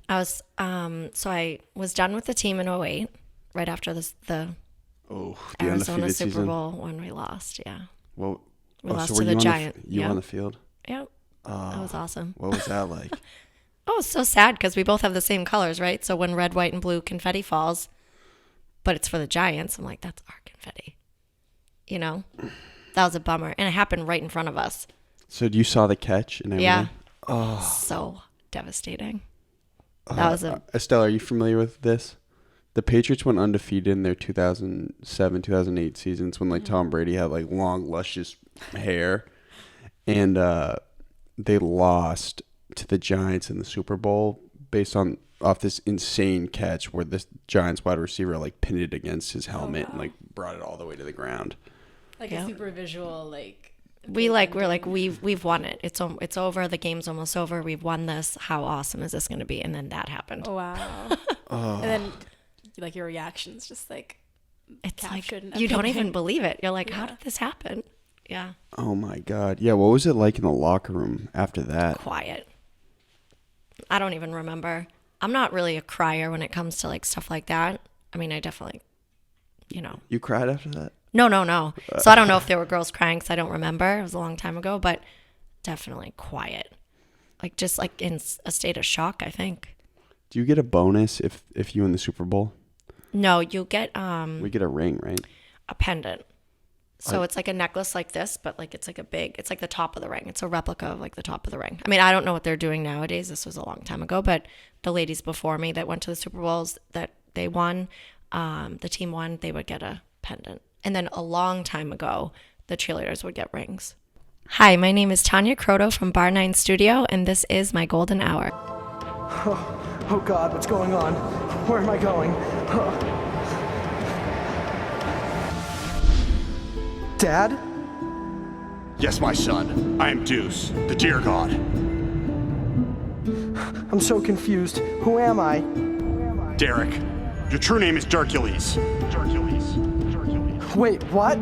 So I was done with the team in '08, right after the Arizona Super season. Bowl when we lost. Yeah. Well, we lost to the Giants. You on the field? Yep. That was awesome. What was that like? Oh, it's so sad because we both have the same colors, right? So when red, white, and blue confetti falls, but it's for the Giants, I'm like, that's our confetti. You know? That was a bummer. And it happened right in front of us. So you saw the catch and everything? Yeah. Oh. So devastating. That was Estelle, are you familiar with this? The Patriots went undefeated in their 2007, 2008 seasons when like Tom Brady had like long, luscious hair. And they lost to the Giants in the Super Bowl based off this insane catch where this Giants wide receiver like pinned it against his helmet and like brought it all the way to the ground. Like a super visual we've won it. It's over. The game's almost over. We've won this. How awesome is this going to be? And then that happened. Oh, wow. And then like your reactions just like it's like you don't even believe it. You're like, Yeah. how did this happen? Yeah. Oh my God. Yeah. What was it like in the locker room after that? Quiet. I don't even remember. I'm not really a crier when it comes to like stuff like that. I mean, I definitely, You cried after that? No. So I don't know if there were girls crying because I don't remember. It was a long time ago, but definitely quiet. Like just like in a state of shock, I think. Do you get a bonus if you win the Super Bowl? No, you get We get a ring, right? a pendant. So it's like a necklace like this, but like it's like it's like the top of the ring. It's a replica of like the top of the ring. I mean, I don't know what they're doing nowadays. This was a long time ago, but the ladies before me that went to the Super Bowls that they won, the team won, they would get a pendant. And then a long time ago, the cheerleaders would get rings. Hi, my name is Tanya Croteau from Barre N9ne Studio, and this is my golden hour. Oh God, what's going on? Where am I going? Dad? Yes, my son. I am Deuce, the deer god. I'm so confused. Who am I? Derek. Your true name is Dercules. Wait, what?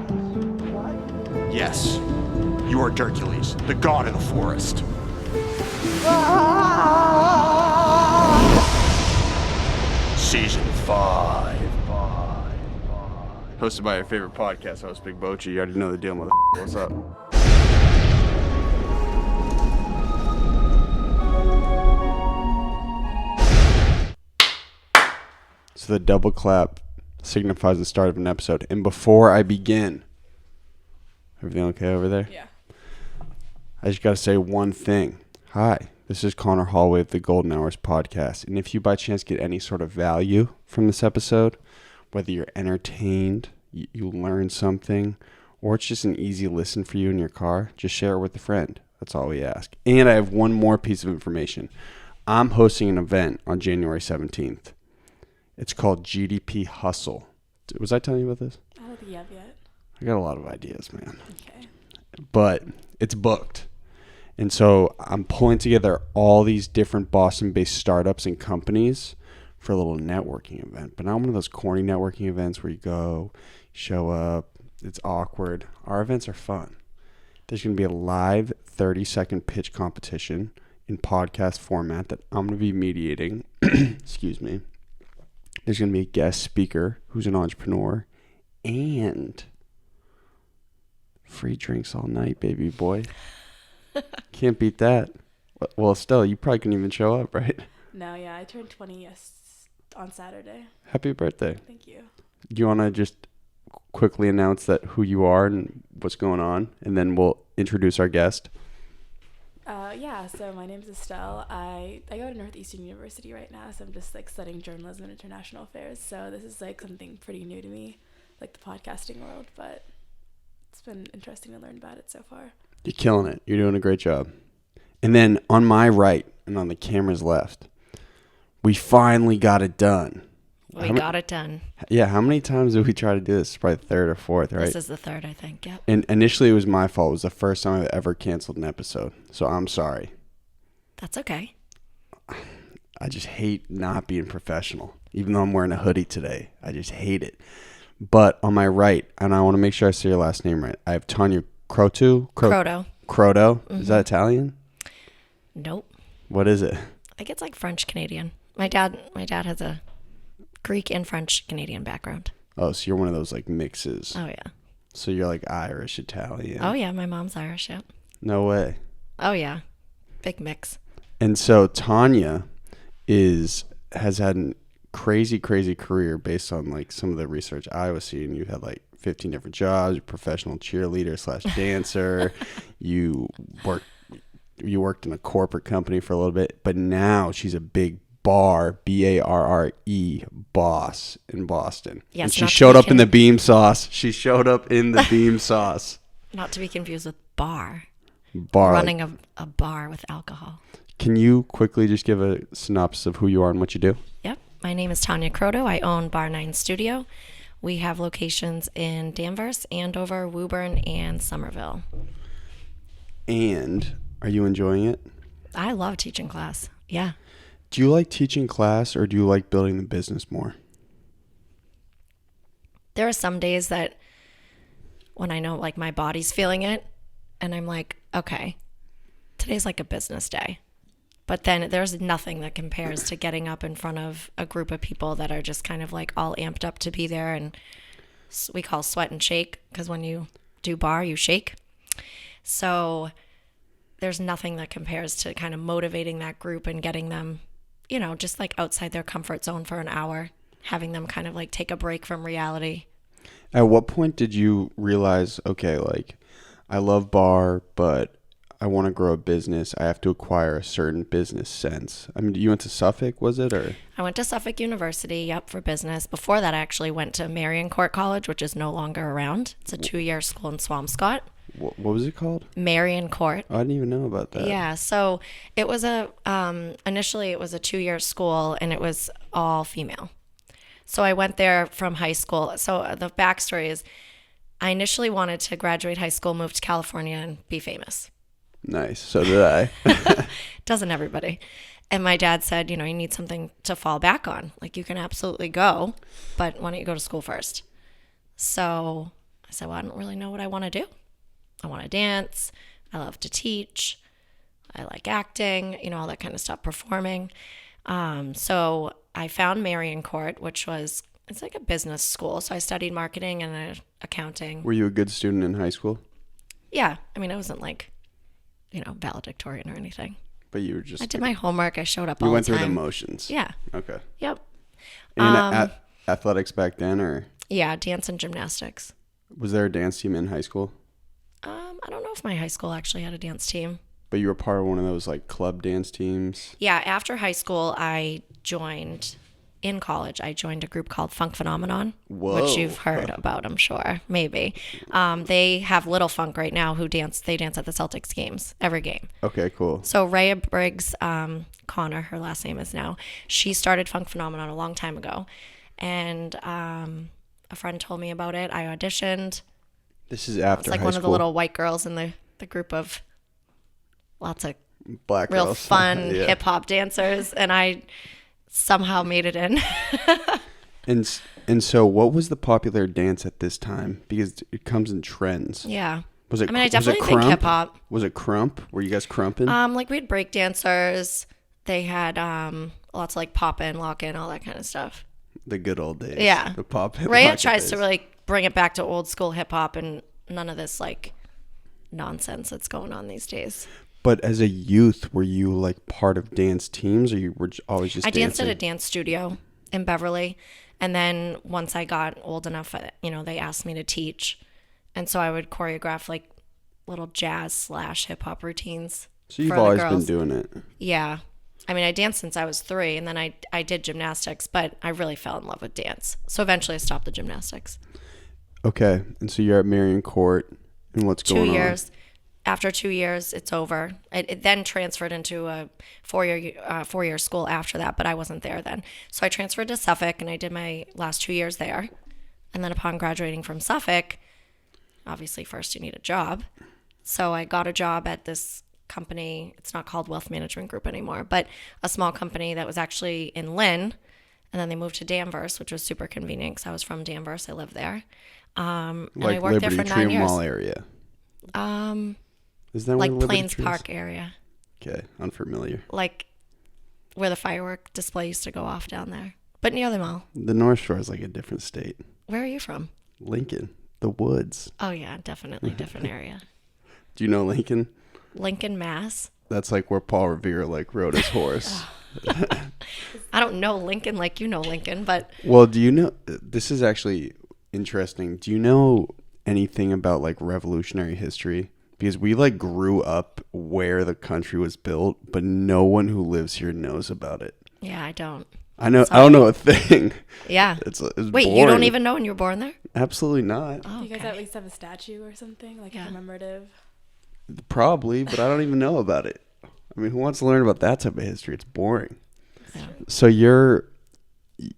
Yes. You are Dercules, the god of the forest. Season 5. Hosted by your favorite podcast host, Big Bochi. You already know the deal, mother. What's up? So the double clap signifies the start of an episode. And before I begin, everything okay over there? Yeah. I just got to say one thing. Hi, this is Conor Hallway of the Golden Hours podcast. And if you by chance get any sort of value from this episode, whether you're entertained, you learn something, or it's just an easy listen for you in your car, just share it with a friend. That's all we ask. And I have one more piece of information. I'm hosting an event on January 17th. It's called GDP Hustle. Was I telling you about this? I don't think you have yet. I got a lot of ideas, man. Okay. But it's booked. And so I'm pulling together all these different Boston-based startups and companies for a little networking event. But not one of those corny networking events where you go, show up, it's awkward. Our events are fun. There's going to be a live 30-second pitch competition in podcast format that I'm going to be mediating. Excuse me. There's going to be a guest speaker who's an entrepreneur and free drinks all night, baby boy. Can't beat that. Well, Estelle, you probably couldn't even show up, right? No, yeah, I turned 20 on Saturday. Happy birthday. Thank you. Do you want to just quickly announce who you are and what's going on, and then we'll introduce our guest? Yeah, so my name's Estelle. I go to Northeastern University right now, so I'm just like studying journalism and international affairs. So this is like something pretty new to me, like the podcasting world, but it's been interesting to learn about it so far. You're killing it. You're doing a great job. And then on my right and on the camera's left, we finally got it done. We got it done. Yeah, how many times did we try to do this? Probably third or fourth, right? This is the third, I think, yep. And initially it was my fault. It was the first time I've ever canceled an episode. So I'm sorry. That's okay. I just hate not being professional. Even though I'm wearing a hoodie today, I just hate it. But on my right, and I want to make sure I say your last name right, I have Tanya Croteau. Croteau. Croteau? Mm-hmm. Is that Italian? Nope. What is it? I think it's like French Canadian. My dad has a Greek and French Canadian background. Oh, so you're one of those like mixes. Oh yeah. So you're like Irish, Italian. Oh yeah, my mom's Irish. Yep. No way. Oh yeah, big mix. And so Tanya has had a crazy career based on like some of the research I was seeing. You had like 15 different jobs. You're a professional cheerleader / dancer. You worked in a corporate company for a little bit, but now she's a big Barre boss in Boston. Yes, and she not to showed be up in the beam sauce. She showed up in the beam sauce. Not to be confused with bar. Bar. Running a bar with alcohol. Can you quickly just give a synopsis of who you are and what you do? Yep. My name is Tanya Croteau. I own Barre N9ne Studio. We have locations in Danvers, Andover, Woburn, and Somerville. And are you enjoying it? I love teaching class. Yeah. Do you like teaching class or do you like building the business more? There are some days that when I know like my body's feeling it and I'm like, okay, today's like a business day. But then there's nothing that compares to getting up in front of a group of people that are just kind of like all amped up to be there. And we call sweat and shake because when you do bar, you shake. So there's nothing that compares to kind of motivating that group and getting them, you know, just like outside their comfort zone for an hour, having them kind of like take a break from reality. At what point did you realize, okay, like I love bar, but I want to grow a business. I have to acquire a certain business sense. I mean, you went to Suffolk, was it? Or I went to Suffolk University, yep, for business. Before that, I actually went to Marion-Court College, which is no longer around. It's a 2-year school in Swampscott. what was it called? Marion-Court. I didn't even know about that. Yeah, so it was initially it was a 2-year school and it was all female. So I went there from high school. So the backstory is I initially wanted to graduate high school, move to California and be famous. Nice. So did I. Doesn't everybody? And my dad said, you know, you need something to fall back on. Like you can absolutely go, but why don't you go to school first? So I said, well, I don't really know what I want to do. I want to dance. I love to teach. I like acting, you know, all that kind of stuff, performing. So I found Marion-Court, which it's like a business school. So I studied marketing and accounting. Were you a good student in high school? Yeah. I mean, I wasn't like, you know, valedictorian or anything. But you were just... I did my homework. I showed up all You the went time. through the motions. Yeah. Okay. Yep. And athletics back then, or Yeah, dance and gymnastics. was there a dance team in high school? I don't know if my high school actually had a dance team. But you were part of one of those like club dance teams? Yeah, after high school, in college, I joined a group called Funk Phenomenon, Whoa. which you've heard about, I'm sure, maybe. They have Little Funk right now who dance at the Celtics games, every game. Okay, cool. So Rhea Briggs, Conor, her last name is now, she started Funk Phenomenon a long time ago. And a friend told me about it. I auditioned. This is after It's like high one school. of the little white girls in the group of lots of Black real girls. fun Yeah. hip hop dancers, and I somehow made it in. And so what was the popular dance at this time? Because it comes in trends. Yeah. Was it I mean, I was it definitely think crump? hip hop. Was it crump? Were you guys crumping? Like we had break dancers. They had lots of like pop in, lock in, all that kind of stuff. The good old days. Yeah. The pop hip Rhea hop tries days. to really bring it back to old school hip hop and none of this like nonsense that's going on these days. But as a youth, were you like part of dance teams, or you were always just I danced at dancing? a dance studio in Beverly, and then once I got old enough, you know, they asked me to teach, and so I would choreograph like little jazz / hip hop routines. So you've for the always been girls. doing it. Yeah. I mean, I danced since I was 3, and then I did gymnastics, but I really fell in love with dance. So eventually I stopped the gymnastics. Okay, and so you're at Marion-Court, and what's going on? 2 years. After 2 years, it's over. It then transferred into a four-year school after that, but I wasn't there then. So I transferred to Suffolk, and I did my last 2 years there. And then upon graduating from Suffolk, obviously first you need a job. So I got a job at this company. It's not called Wealth Management Group anymore, but a small company that was actually in Lynn. And then they moved to Danvers, which was super convenient because I was from Danvers. I lived there. And I Like worked Liberty there for Tree 9 years. Mall area. Is that Like where Liberty Plains Tree is? Park area. Okay, unfamiliar. Like where the firework display used to go off down there, but near the mall. The North Shore is like a different state. Where are you from? Lincoln, the woods. Oh yeah, definitely different area. Do you know Lincoln? Lincoln, Mass. That's like where Paul Revere like rode his horse. I don't know Lincoln like you know Lincoln, but Well, do you know, this is actually interesting. Do you know anything about like revolutionary history? Because we like grew up where the country was built, but no one who lives here knows about it. yeah, I don't. I know. Sorry. I don't know a thing. Yeah. It's Wait, boring. you don't even know when you were born there? Absolutely not. Oh, Do you guys okay. at least have a statue or something, like Yeah. a commemorative? Probably, but I don't even know about it. I mean, who wants to learn about that type of history? It's boring. Yeah. So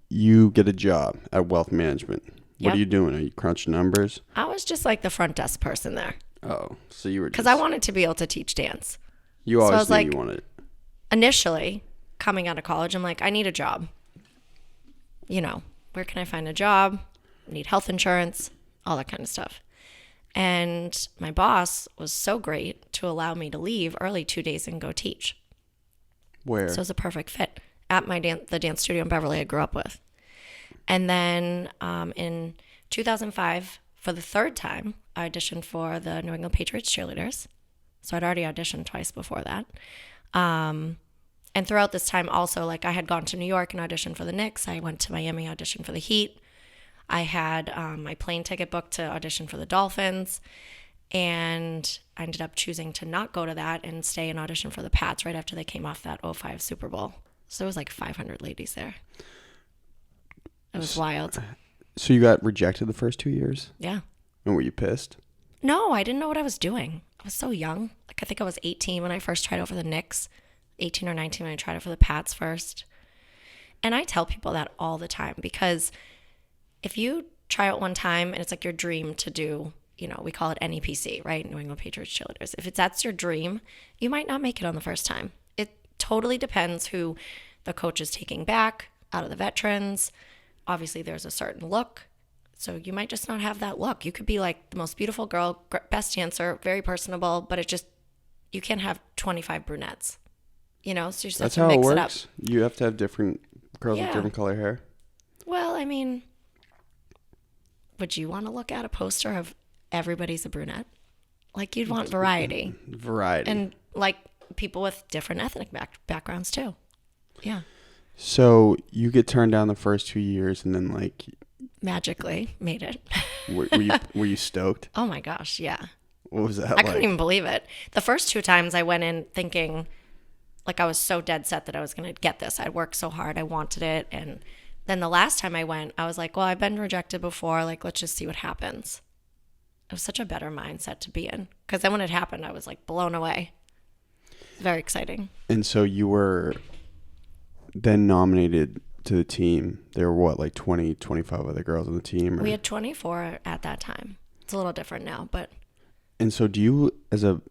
you get a job at wealth management. What Yep. are you doing? Are you crunching numbers? I was just like the front desk person there Oh, so you were because just, I wanted to be able to teach dance. you I always was knew like- you wanted it. Initially, coming out of college, I'm like, I need a job. You know, where can I find a job? I need health insurance, all that kind of stuff. And my boss was so great to allow me to leave early 2 days and go teach. Where? So it was a perfect fit at the dance studio in Beverly I grew up with. And then in 2005, for the third time, I auditioned for the New England Patriots Cheerleaders. So I'd already auditioned twice before that. And throughout this time also, like I had gone to New York and auditioned for the Knicks. I went to Miami, auditioned for the Heat. I had my plane ticket booked to audition for the Dolphins. And I ended up choosing to not go to that and stay and audition for the Pats right after they came off that 05 Super Bowl. So it was like 500 ladies there. It was wild. So you got rejected the first 2 years? Yeah. And were you pissed? No, I didn't know what I was doing. I was so young. Like I think I was 18 when I first tried out for the Knicks, 18 or 19 when I tried out for the Pats first. And I tell people that all the time because if you try out one time and it's like your dream to do, you know, we call it NEPC, right? New England Patriots Cheerleaders. If that's your dream, you might not make it on the first time. It totally depends who the coach is taking back out of the veterans. Obviously, there's a certain look. So you might just not have that look. You could be like the most beautiful girl, best dancer, very personable, but you can't have 25 brunettes. You know, so you just That's have to how it mix it up. works. You have to have different girls with Yeah. different color hair. Well, I mean, would you want to look at a poster of everybody's a brunette? Like you'd want variety. Variety. And like people with different ethnic backgrounds too. Yeah. So you get turned down the first 2 years, and then like, Magically made it. were you stoked? Oh my gosh, yeah. What was that I like? couldn't even believe it. The first 2 times I went in thinking like I was so dead set that I was going to get this. I'd worked so hard. I wanted it. And then the last time I went, I was like, well, I've been rejected before. Like, let's just see what happens. It was such a better mindset to be in. Because then when it happened, I was like blown away. Very exciting. And so you were then nominated to the team. There were what, like 20, 25 other girls on the team? Or? We had 24 at that time. It's a little different now, but And so do you, as a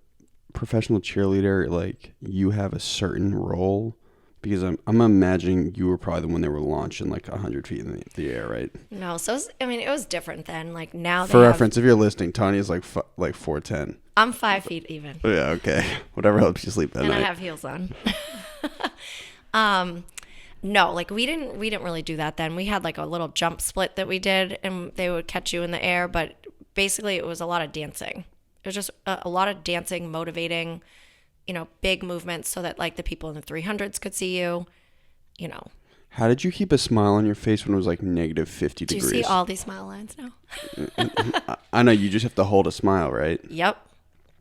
professional cheerleader, like you have a certain role? Because I'm imagining you were probably the one that were launching like 100 feet in the air, right? no. So, it was different then. Like now For reference, if you're listening, Tanya's like 4'10". I'm 5 feet even. Oh, yeah, okay. Whatever helps you sleep at And night. I have heels on. No, like we didn't really do that then. We had like a little jump split that we did and they would catch you in the air, but basically it was a lot of dancing. It was just a lot of dancing, motivating, you know, big movements so that like the people in the 300s could see you, you know. How did you keep a smile on your face when it was like negative 50 Do you degrees? see all these smile lines now? I know, you just have to hold a smile, right? Yep.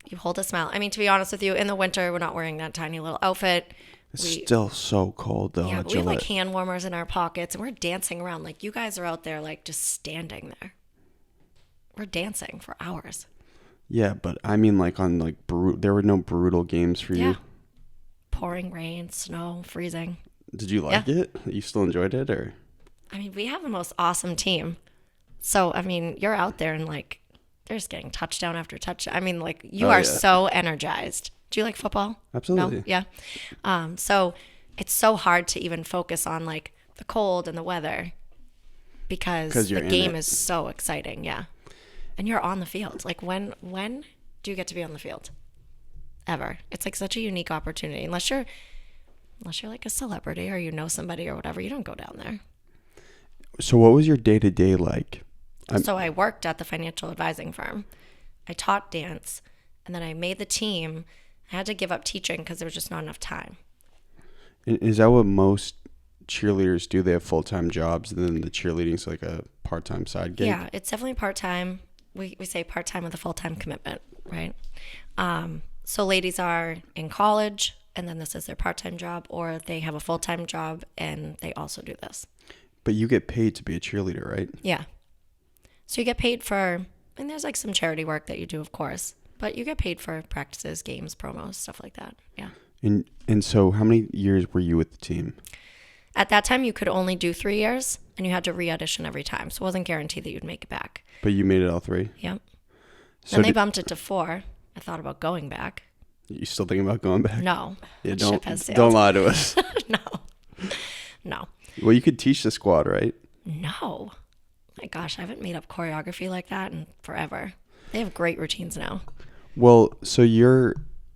You hold a smile. I mean, to be honest with you, in the winter, we're not wearing that tiny little outfit. It's still so cold though. Yeah, at but we have like Gillette. hand warmers in our pockets and we're dancing around. Like you guys are out there like just standing there. We're dancing for hours. Yeah, but I mean like on like there were no brutal games for you. Yeah. Pouring rain, snow, freezing. Did you like it? You still enjoyed it, or? I mean, we have the most awesome team. So, I mean, you're out there and like they're just getting touchdown after touchdown. I mean, like you are so energized. Do you like football? Absolutely. No? Yeah. So it's so hard to even focus on like the cold and the weather because 'Cause you're the in game it. is so exciting. Yeah. And you're on the field. Like when do you get to be on the field? Ever. It's like such a unique opportunity. Unless you're Unless you're like a celebrity or you know somebody or whatever, you don't go down there. So what was your day-to-day like? So I worked at the financial advising firm. I taught dance, and then I made the team. I had to give up teaching because there was just not enough time. And is that what most cheerleaders do? They have full-time jobs, and then the cheerleading's like a part-time side gig? Yeah, it's definitely part-time. We say part-time with a full-time commitment, right? So ladies are in college, and then this is their part-time job, or they have a full-time job, and they also do this. But you get paid to be a cheerleader, right? Yeah. So you get paid for, and there's like some charity work that you do, of course, but you get paid for practices, games, promos, stuff like that. Yeah. And so how many years were you with the team? At that time, you could only do 3 years, and you had to re-audition every time. So it wasn't guaranteed that you'd make it back. But you made it all 3? Yep. So Then they bumped it to 4. I thought about going back. You still thinking about going back? No. Yeah, That ship has sailed. don't lie to us. No. Well, you could teach the squad, right? No. My gosh, I haven't made up choreography like that in forever. They have great routines now. Well, so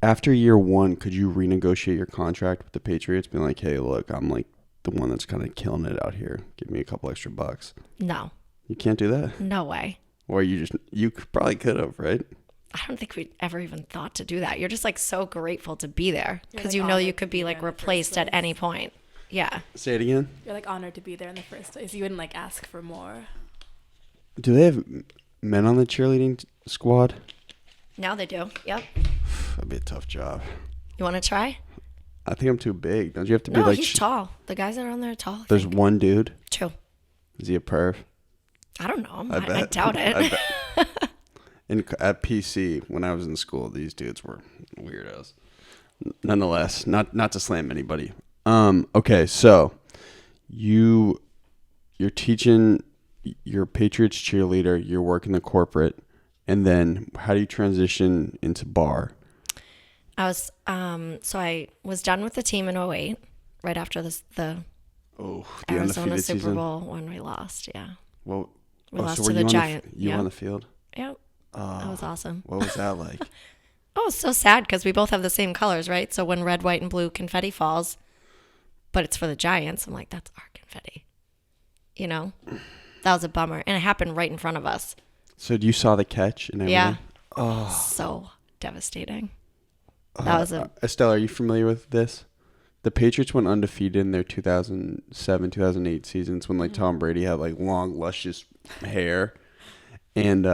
after year 1, could you renegotiate your contract with the Patriots, being like, hey, look, I'm like the one that's kind of killing it out here. Give me a couple extra bucks. No. You can't do that? No way. Or you probably could have, right? I don't think we ever even thought to do that. You're just like so grateful to be there because like, you know you honored could to be be there like in the first replaced at place. any point. Yeah. Say it again. You're like honored to be there in the first place. You wouldn't like ask for more. Do they have men on the cheerleading squad? Now they do. Yep. That'd be a tough job. You want to try? I think I'm too big. Don't you have to be No, like... he's tall. The guys that are on there are tall. I There's think. one dude. 2. Is he a perv? I don't know. I I bet. doubt it. I bet. At PC, when I was in school, these dudes were weirdos. Nonetheless, not to slam anybody. Okay, so you're teaching, you're Patriots cheerleader, you're working the corporate, and then how do you transition into Barre? I was so I was done with the team in 2008, right after the The Arizona undefeated Super season? Bowl when we lost. Yeah. Well, We lost were to the you on Giant. You were Yeah. on the field? Yep. That was awesome. What was that like? Oh, it's so sad because we both have the same colors, right? So when red, white, and blue confetti falls, but it's for the Giants, I'm like, that's our confetti. You know? That was a bummer. And it happened right in front of us. So you saw the catch and everything? Yeah. Oh. So devastating. That was a... Estelle, are you familiar with this? The Patriots went undefeated in their 2007, 2008 seasons when like Tom Brady had like long, luscious hair. And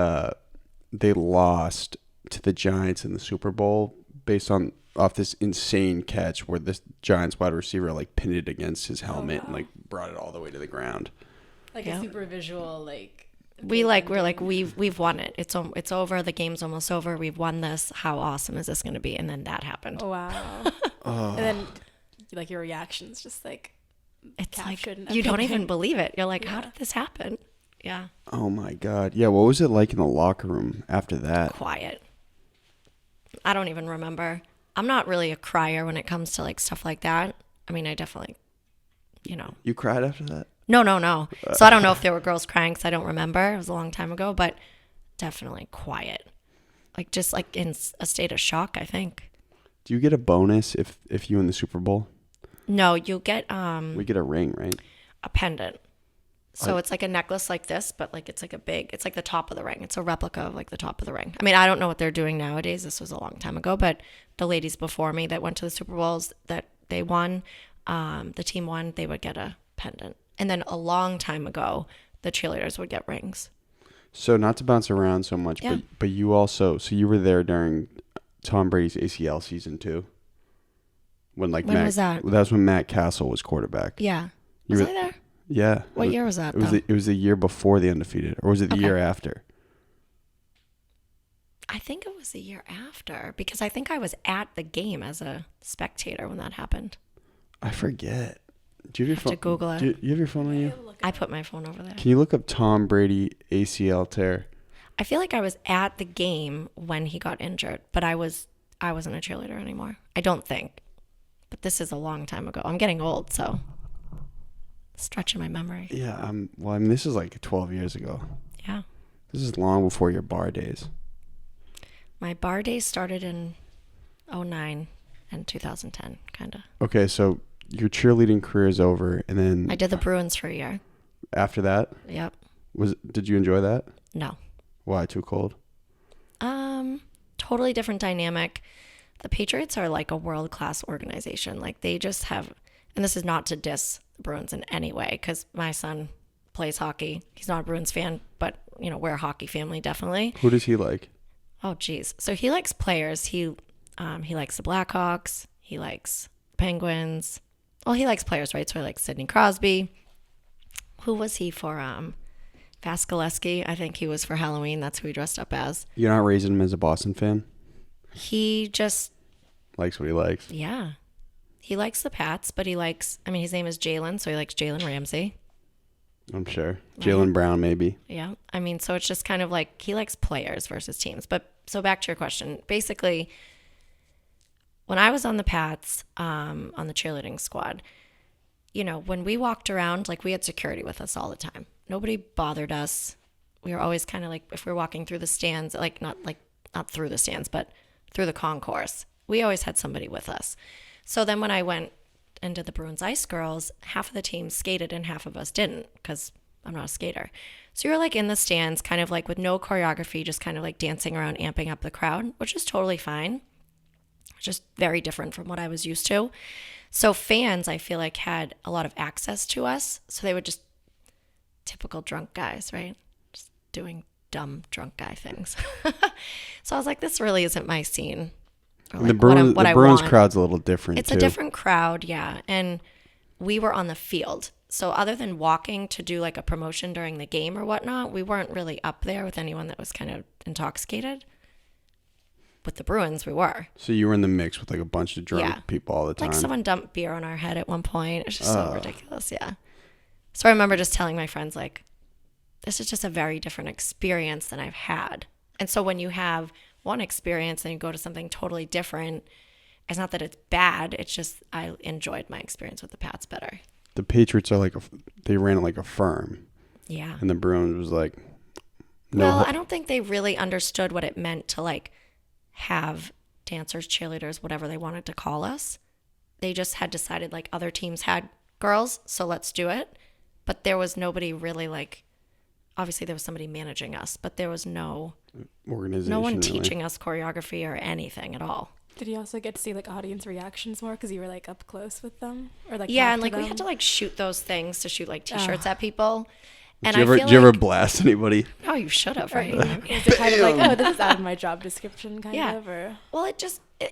they lost to the Giants in the Super Bowl based off this insane catch where this Giants wide receiver like pinned it against his helmet and like brought it all the way to the ground. Like Yeah. a super visual, like. we're like we've won it. It's over. The game's almost over. We've won this. How awesome is this going to be? And then that happened. Oh, wow. And then, like, your reactions just like. It's like captured and you don't everything. even believe it. You're like, how Yeah. did this happen? Yeah. Oh my God. Yeah. What was it like in the locker room after that? Quiet. I don't even remember. I'm not really a crier when it comes to like stuff like that. I mean, I definitely, You cried after that? No. So I don't know if there were girls crying because I don't remember. It was a long time ago, but definitely quiet. Like just like in a state of shock, I think. Do you get a bonus if you win the Super Bowl? No, you'll get We get a ring, right? a pendant. So it's like a necklace like this, but like it's like the top of the ring. It's a replica of like the top of the ring. I mean, I don't know what they're doing nowadays. This was a long time ago, but the ladies before me that went to the Super Bowls that they won, the team won, they would get a pendant. And then a long time ago, the cheerleaders would get rings. So not to bounce around so much, Yeah. but you also, so you were there during Tom Brady's ACL season too? When was that? That was when Matt Castle was quarterback. Yeah. You Was were- I there? Yeah. What year was that, It was though? it was the year before the undefeated, or was it the Okay. year after? I think it was the year after because I think I was at the game as a spectator when that happened. I forget. Do you have your Have phone? to Google it. Do you have your phone on you? I put my phone over there. Can you look up Tom Brady ACL tear? I feel like I was at the game when he got injured, but I wasn't a cheerleader anymore. I don't think. But this is a long time ago. I'm getting old, so stretching my memory. Yeah. Well, I mean, this is like 12 years ago. Yeah. This is long before your bar days. My bar days started in 2009 and 2010, kind of. Okay, so your cheerleading career is over, and then I did the Bruins for a year. after that, Yep. did you enjoy that? No. Why? Too cold? Totally different dynamic. The Patriots are like a world-class organization. Like they just have, and this is not to diss the Bruins in any way, because my son plays hockey. He's not a Bruins fan, but we're a hockey family, definitely. Who does he like? Oh, geez. So he likes players. He likes the Blackhawks. He likes Penguins. Well, he likes players, right? So he likes Sidney Crosby. Who was he for? Vasilevsky. I think he was for Halloween. That's who he dressed up as. You're not raising him as a Boston fan? He just Likes what he likes. Yeah. He likes the Pats, but his name is Jalen, so he likes Jalen Ramsey. I'm sure. Jaylen Brown, maybe. Yeah. So it's just kind of like he likes players versus teams. But so back to your question. Basically, when I was on the Pats, on the cheerleading squad, when we walked around, like we had security with us all the time. Nobody bothered us. We were always kind of like, if we were walking through the stands, not through the stands, but through the concourse, we always had somebody with us. So then when I went and did the Bruins Ice Girls, half of the team skated and half of us didn't, because I'm not a skater. So you're like in the stands, kind of like with no choreography, just kind of like dancing around, amping up the crowd, which is totally fine. Just very different from what I was used to. So fans, I feel like, had a lot of access to us. So they would just, typical drunk guys, right? Just doing dumb drunk guy things. So I was like, this really isn't my scene. Or The like Bruins crowd's a little different, It's too. a different crowd, yeah. And we were on the field. So other than walking to do like a promotion during the game or whatnot, we weren't really up there with anyone that was kind of intoxicated. With the Bruins, we were. So you were in the mix with like a bunch of drunk people all the time. Like someone dumped beer on our head at one point. It's just so ridiculous, yeah. So I remember just telling my friends, like, this is just a very different experience than I've had. And so when you have one experience and you go to something totally different, it's not that it's bad. It's just I enjoyed my experience with the Pats better. The Patriots are they ran it like a firm. Yeah. And the Bruins was like, no. Well, I don't think they really understood what it meant to like have dancers, cheerleaders, whatever they wanted to call us. They just had decided like other teams had girls, so let's do it. But there was nobody really like, obviously there was somebody managing us, but there was no organization, no one really teaching us choreography or anything at all. Did you also get to see like audience reactions more because you were like up close with them, or like Yeah, talk and to like we them? had to like shoot those things to shoot like t-shirts at people. And Did you ever blast anybody? Oh, you should have, right? Is it kind of like, oh, this is out of my job description, kind Yeah. of, or Well,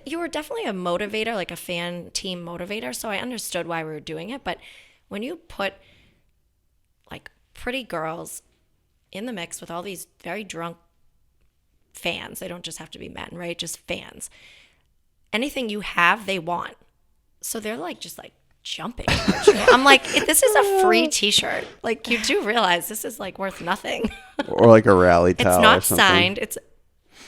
you were definitely a motivator, like a fan team motivator. So I understood why we were doing it. But when you put like pretty girls in the mix with all these very drunk fans, they don't just have to be men, right? Just fans. Anything you have, they want. So they're like, just like jumping. I'm like, this is a free t-shirt. Like you do realize this is like worth nothing. Or like a rally towel It's or not something. signed. It's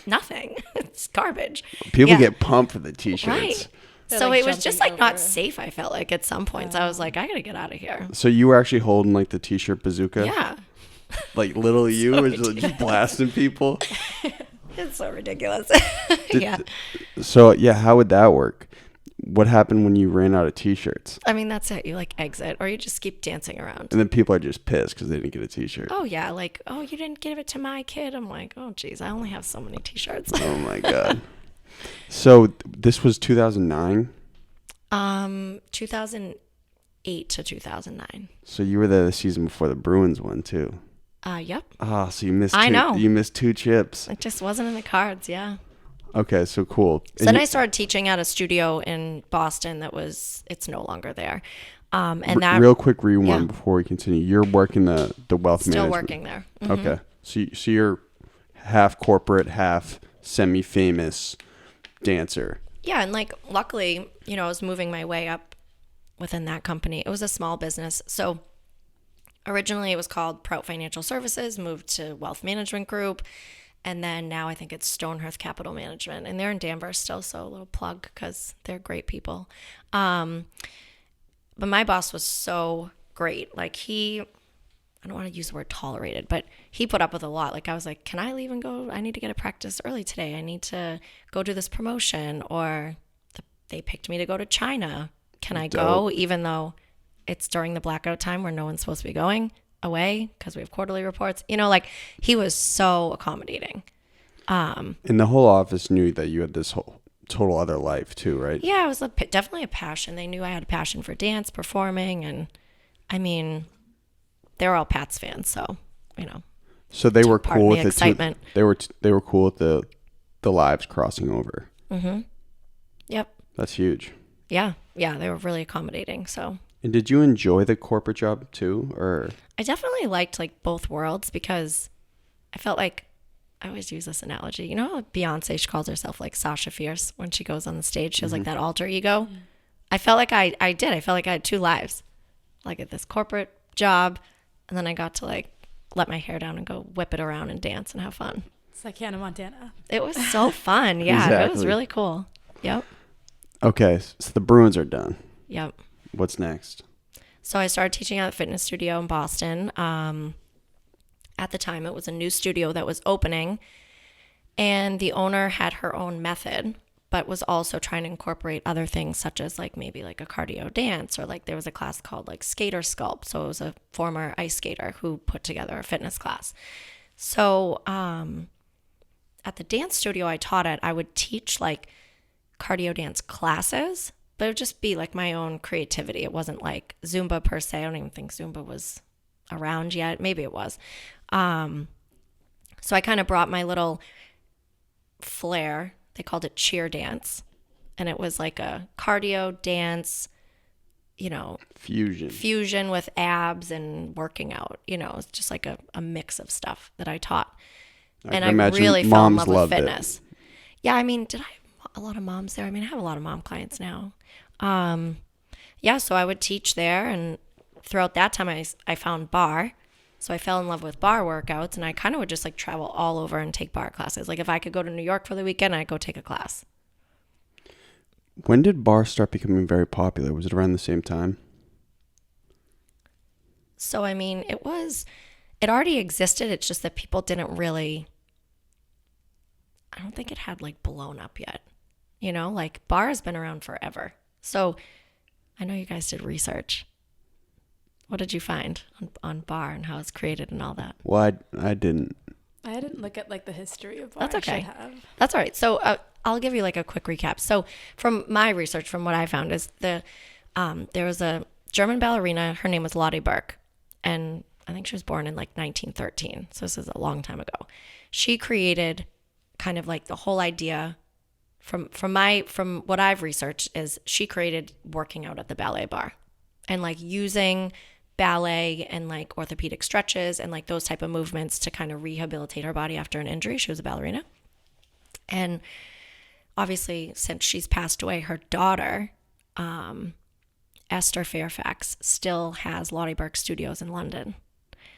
nothing. It's garbage. People Yeah. get pumped for the t-shirts. Right. They're, So like, it was just jumping like not over. safe, I felt like at some points. I was like, I gotta get out of here. So you were actually holding like the t-shirt bazooka? Yeah. Like little you was just blasting people? It's so ridiculous. Did- Yeah. So yeah, how would that work? What happened when you ran out of t-shirts? I mean, that's it. You like exit or you just keep dancing around. And then people are just pissed because they didn't get a t-shirt. Oh, yeah. Like, oh, you didn't give it to my kid. I'm like, oh, geez, I only have so many t-shirts. Oh my God. So this was 2009? 2008 to 2009. So you were there the season before the Bruins won too. Yep. Ah, so you missed I know. You missed 2 chips. It just wasn't in the cards. Yeah. Okay, so cool. So then I started teaching at a studio in Boston it's no longer there. And that real quick rewind yeah. before we continue. You're working the wealth still management. working there. Mhm. Okay. So you're half corporate, half semi-famous dancer. Yeah, and like luckily, I was moving my way up within that company. It was a small business. So originally it was called Prout Financial Services, moved to Wealth Management Group, and then now I think it's Stonehearth Capital Management. And they're in Danvers still, so a little plug because they're great people. But my boss was so great. Like I don't want to use the word tolerated, but he put up with a lot. Like I was like, can I leave and go? I need to get a practice early today. I need to go do this promotion. Or they picked me to go to China can I Dope. go even though it's during the blackout time where no one's supposed to be going away because we have quarterly reports? You know, like he was so accommodating. And the whole office knew that you had this whole total other life too, right? Yeah, it was definitely a passion. They knew I had a passion for dance, performing, and I mean, they're all Pats fans, so, you know. So they were part in cool the with excitement. it too. They were cool with the lives crossing over. Yep. That's huge. Yeah, they were really accommodating, so. And did you enjoy the corporate job too, or? I definitely liked like both worlds because I felt like I always use this analogy. You know how Beyonce, she calls herself like Sasha Fierce when she goes on the stage. She has like that alter ego. I felt like I did. I felt like I had two lives, like at this corporate job, and then I got to like let my hair down and go whip it around and dance and have fun. It's like Hannah Montana. It was so fun. Yeah, it was Exactly. really cool. Yep. Okay, so the Bruins are done. Yep. What's next? So I started teaching at a fitness studio in Boston. At the time, it was a new studio that was opening, and the owner had her own method, but was also trying to incorporate other things such as like maybe like a cardio dance, or like there was a class called like skater sculpt. So it was a former ice skater who put together a fitness class. So at the dance studio I taught at, I would teach like cardio dance classes, but it would just be like my own creativity. It wasn't like Zumba per se. I don't even think Zumba was around yet. Maybe it was. So I kind of brought my little flair. They called it cheer dance. And it was like a cardio dance, you know, fusion with abs and working out. You know, it's just like a mix of stuff that I taught. And I really fell in love with fitness. Yeah, I mean, did I have a lot of moms there? I mean, I have a lot of mom clients now. Yeah, so I would teach there, and throughout that time I found barre. So I fell in love with barre workouts, and I kind of would just like travel all over and take barre classes. Like if I could go to New York for the weekend, I'd go take a class. When did barre start becoming very popular? Was it around the same time? So, I mean, it already existed. It's just that people didn't really, I don't think it had like blown up yet. You know, like barre has been around forever. So I know you guys did research. What did you find on barre and how it's created and all that? Well, I didn't. I didn't look at like the history of barre. That's okay. I should have. That's all right. So I'll give you like a quick recap. So from my research, from what I found is there was a German ballerina. Her name was Lottie Burke, and I think she was born in like 1913. So this is a long time ago. She created kind of like the whole idea from what I've researched is she created working out at the ballet bar and like using ballet and like orthopedic stretches and like those type of movements to kind of rehabilitate her body after an injury. She was a ballerina. And obviously, since she's passed away, her daughter, Esther Fairfax, still has Lottie Burke Studios in London.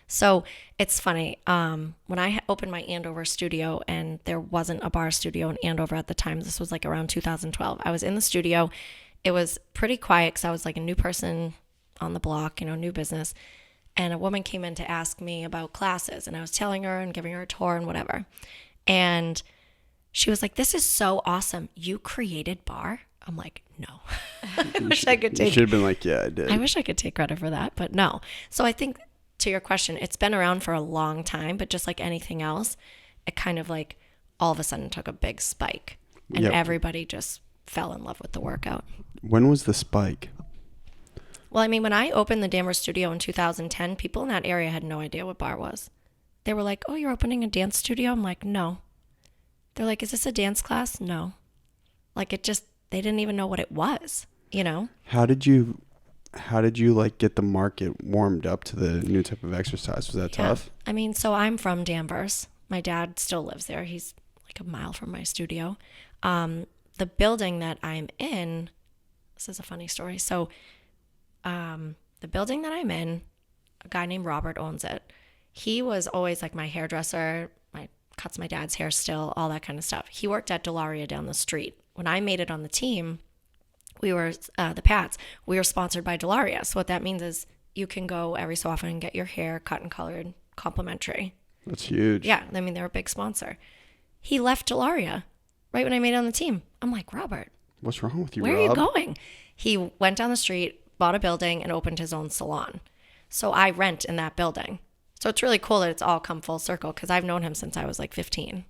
So it's funny. When I opened my Andover studio, and there wasn't a barre studio in Andover at the time, this was like around 2012. I was in the studio. It was pretty quiet because I was like a new person on the block, you know, new business. And a woman came in to ask me about classes, and I was telling her and giving her a tour and whatever. And she was like, "This is so awesome. You created barre?" I'm like, "No." I wish I could You take. should have been like, yeah, I did. I wish I could take credit for that, but no. So I think to your question, it's been around for a long time, but just like anything else, it kind of like all of a sudden took a big spike, and Yep. everybody just fell in love with the workout. When was the spike? Well, I mean, when I opened the Danvers studio in 2010, people in that area had no idea what barre was. They were like, "Oh, you're opening a dance studio?" I'm like, "No." They're like, "Is this a dance class?" No. Like it just, they didn't even know what it was, you know? How did you like get the market warmed up to the new type of exercise? Was that tough? I mean, so I'm from Danvers. My dad still lives there. He's like a mile from my studio. The building that I'm in, this is a funny story. So the building that I'm in, a guy named Robert owns it. He was always like my hairdresser, cuts my dad's hair still, all that kind of stuff. He worked at Delaria down the street. When I made it on the team, we were the Pats. We were sponsored by Delaria. So what that means is you can go every so often and get your hair cut and colored complimentary. That's huge. Yeah, I mean, they're a big sponsor. He left Delaria right when I made it on the team. I'm like, "Robert, What's wrong with you, Where Rob? are you going? He went down the street, bought a building, and opened his own salon. So I rent in that building. So it's really cool that it's all come full circle because I've known him since I was like 15.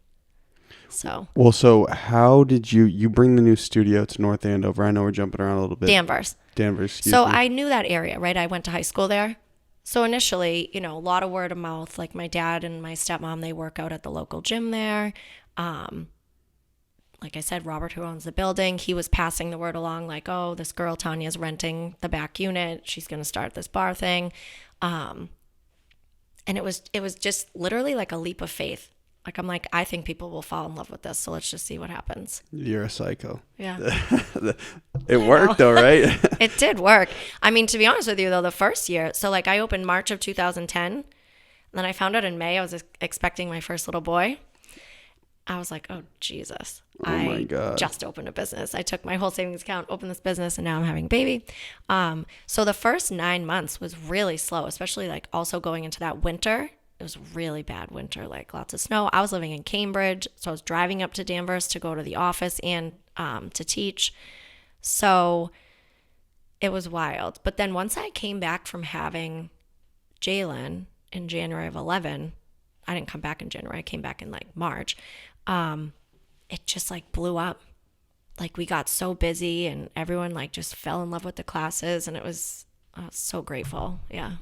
So Well, so how did you bring the new studio to North Andover? I know we're jumping around a little bit. Danvers. Excuse So me. I knew that area, right? I went to high school there. So initially, a lot of word of mouth. Like my dad and my stepmom, they work out at the local gym there. Like I said, Robert, who owns the building, he was passing the word along like, oh, this girl, Tanya's renting the back unit. She's going to start this bar thing. And it was just literally like a leap of faith. Like, I'm like, I think people will fall in love with this. So let's just see what happens. You're a psycho. Yeah. It worked though, right? It did work. I mean, to be honest with you, though, the first year, so like I opened March of 2010. And then I found out in May I was expecting my first little boy. I was like, oh, Jesus. Oh, my God. I just opened a business. I took my whole savings account, opened this business, and now I'm having a baby. So the first 9 months was really slow, especially like also going into that winter. It was really bad winter, like lots of snow. I was living in Cambridge, so I was driving up to Danvers to go to the office and to teach. So it was wild. But then once I came back from having Jalen in January of 11, I didn't come back in January. I came back in like March. It just like blew up. Like we got so busy and everyone like just fell in love with the classes, and I was so grateful. Yeah.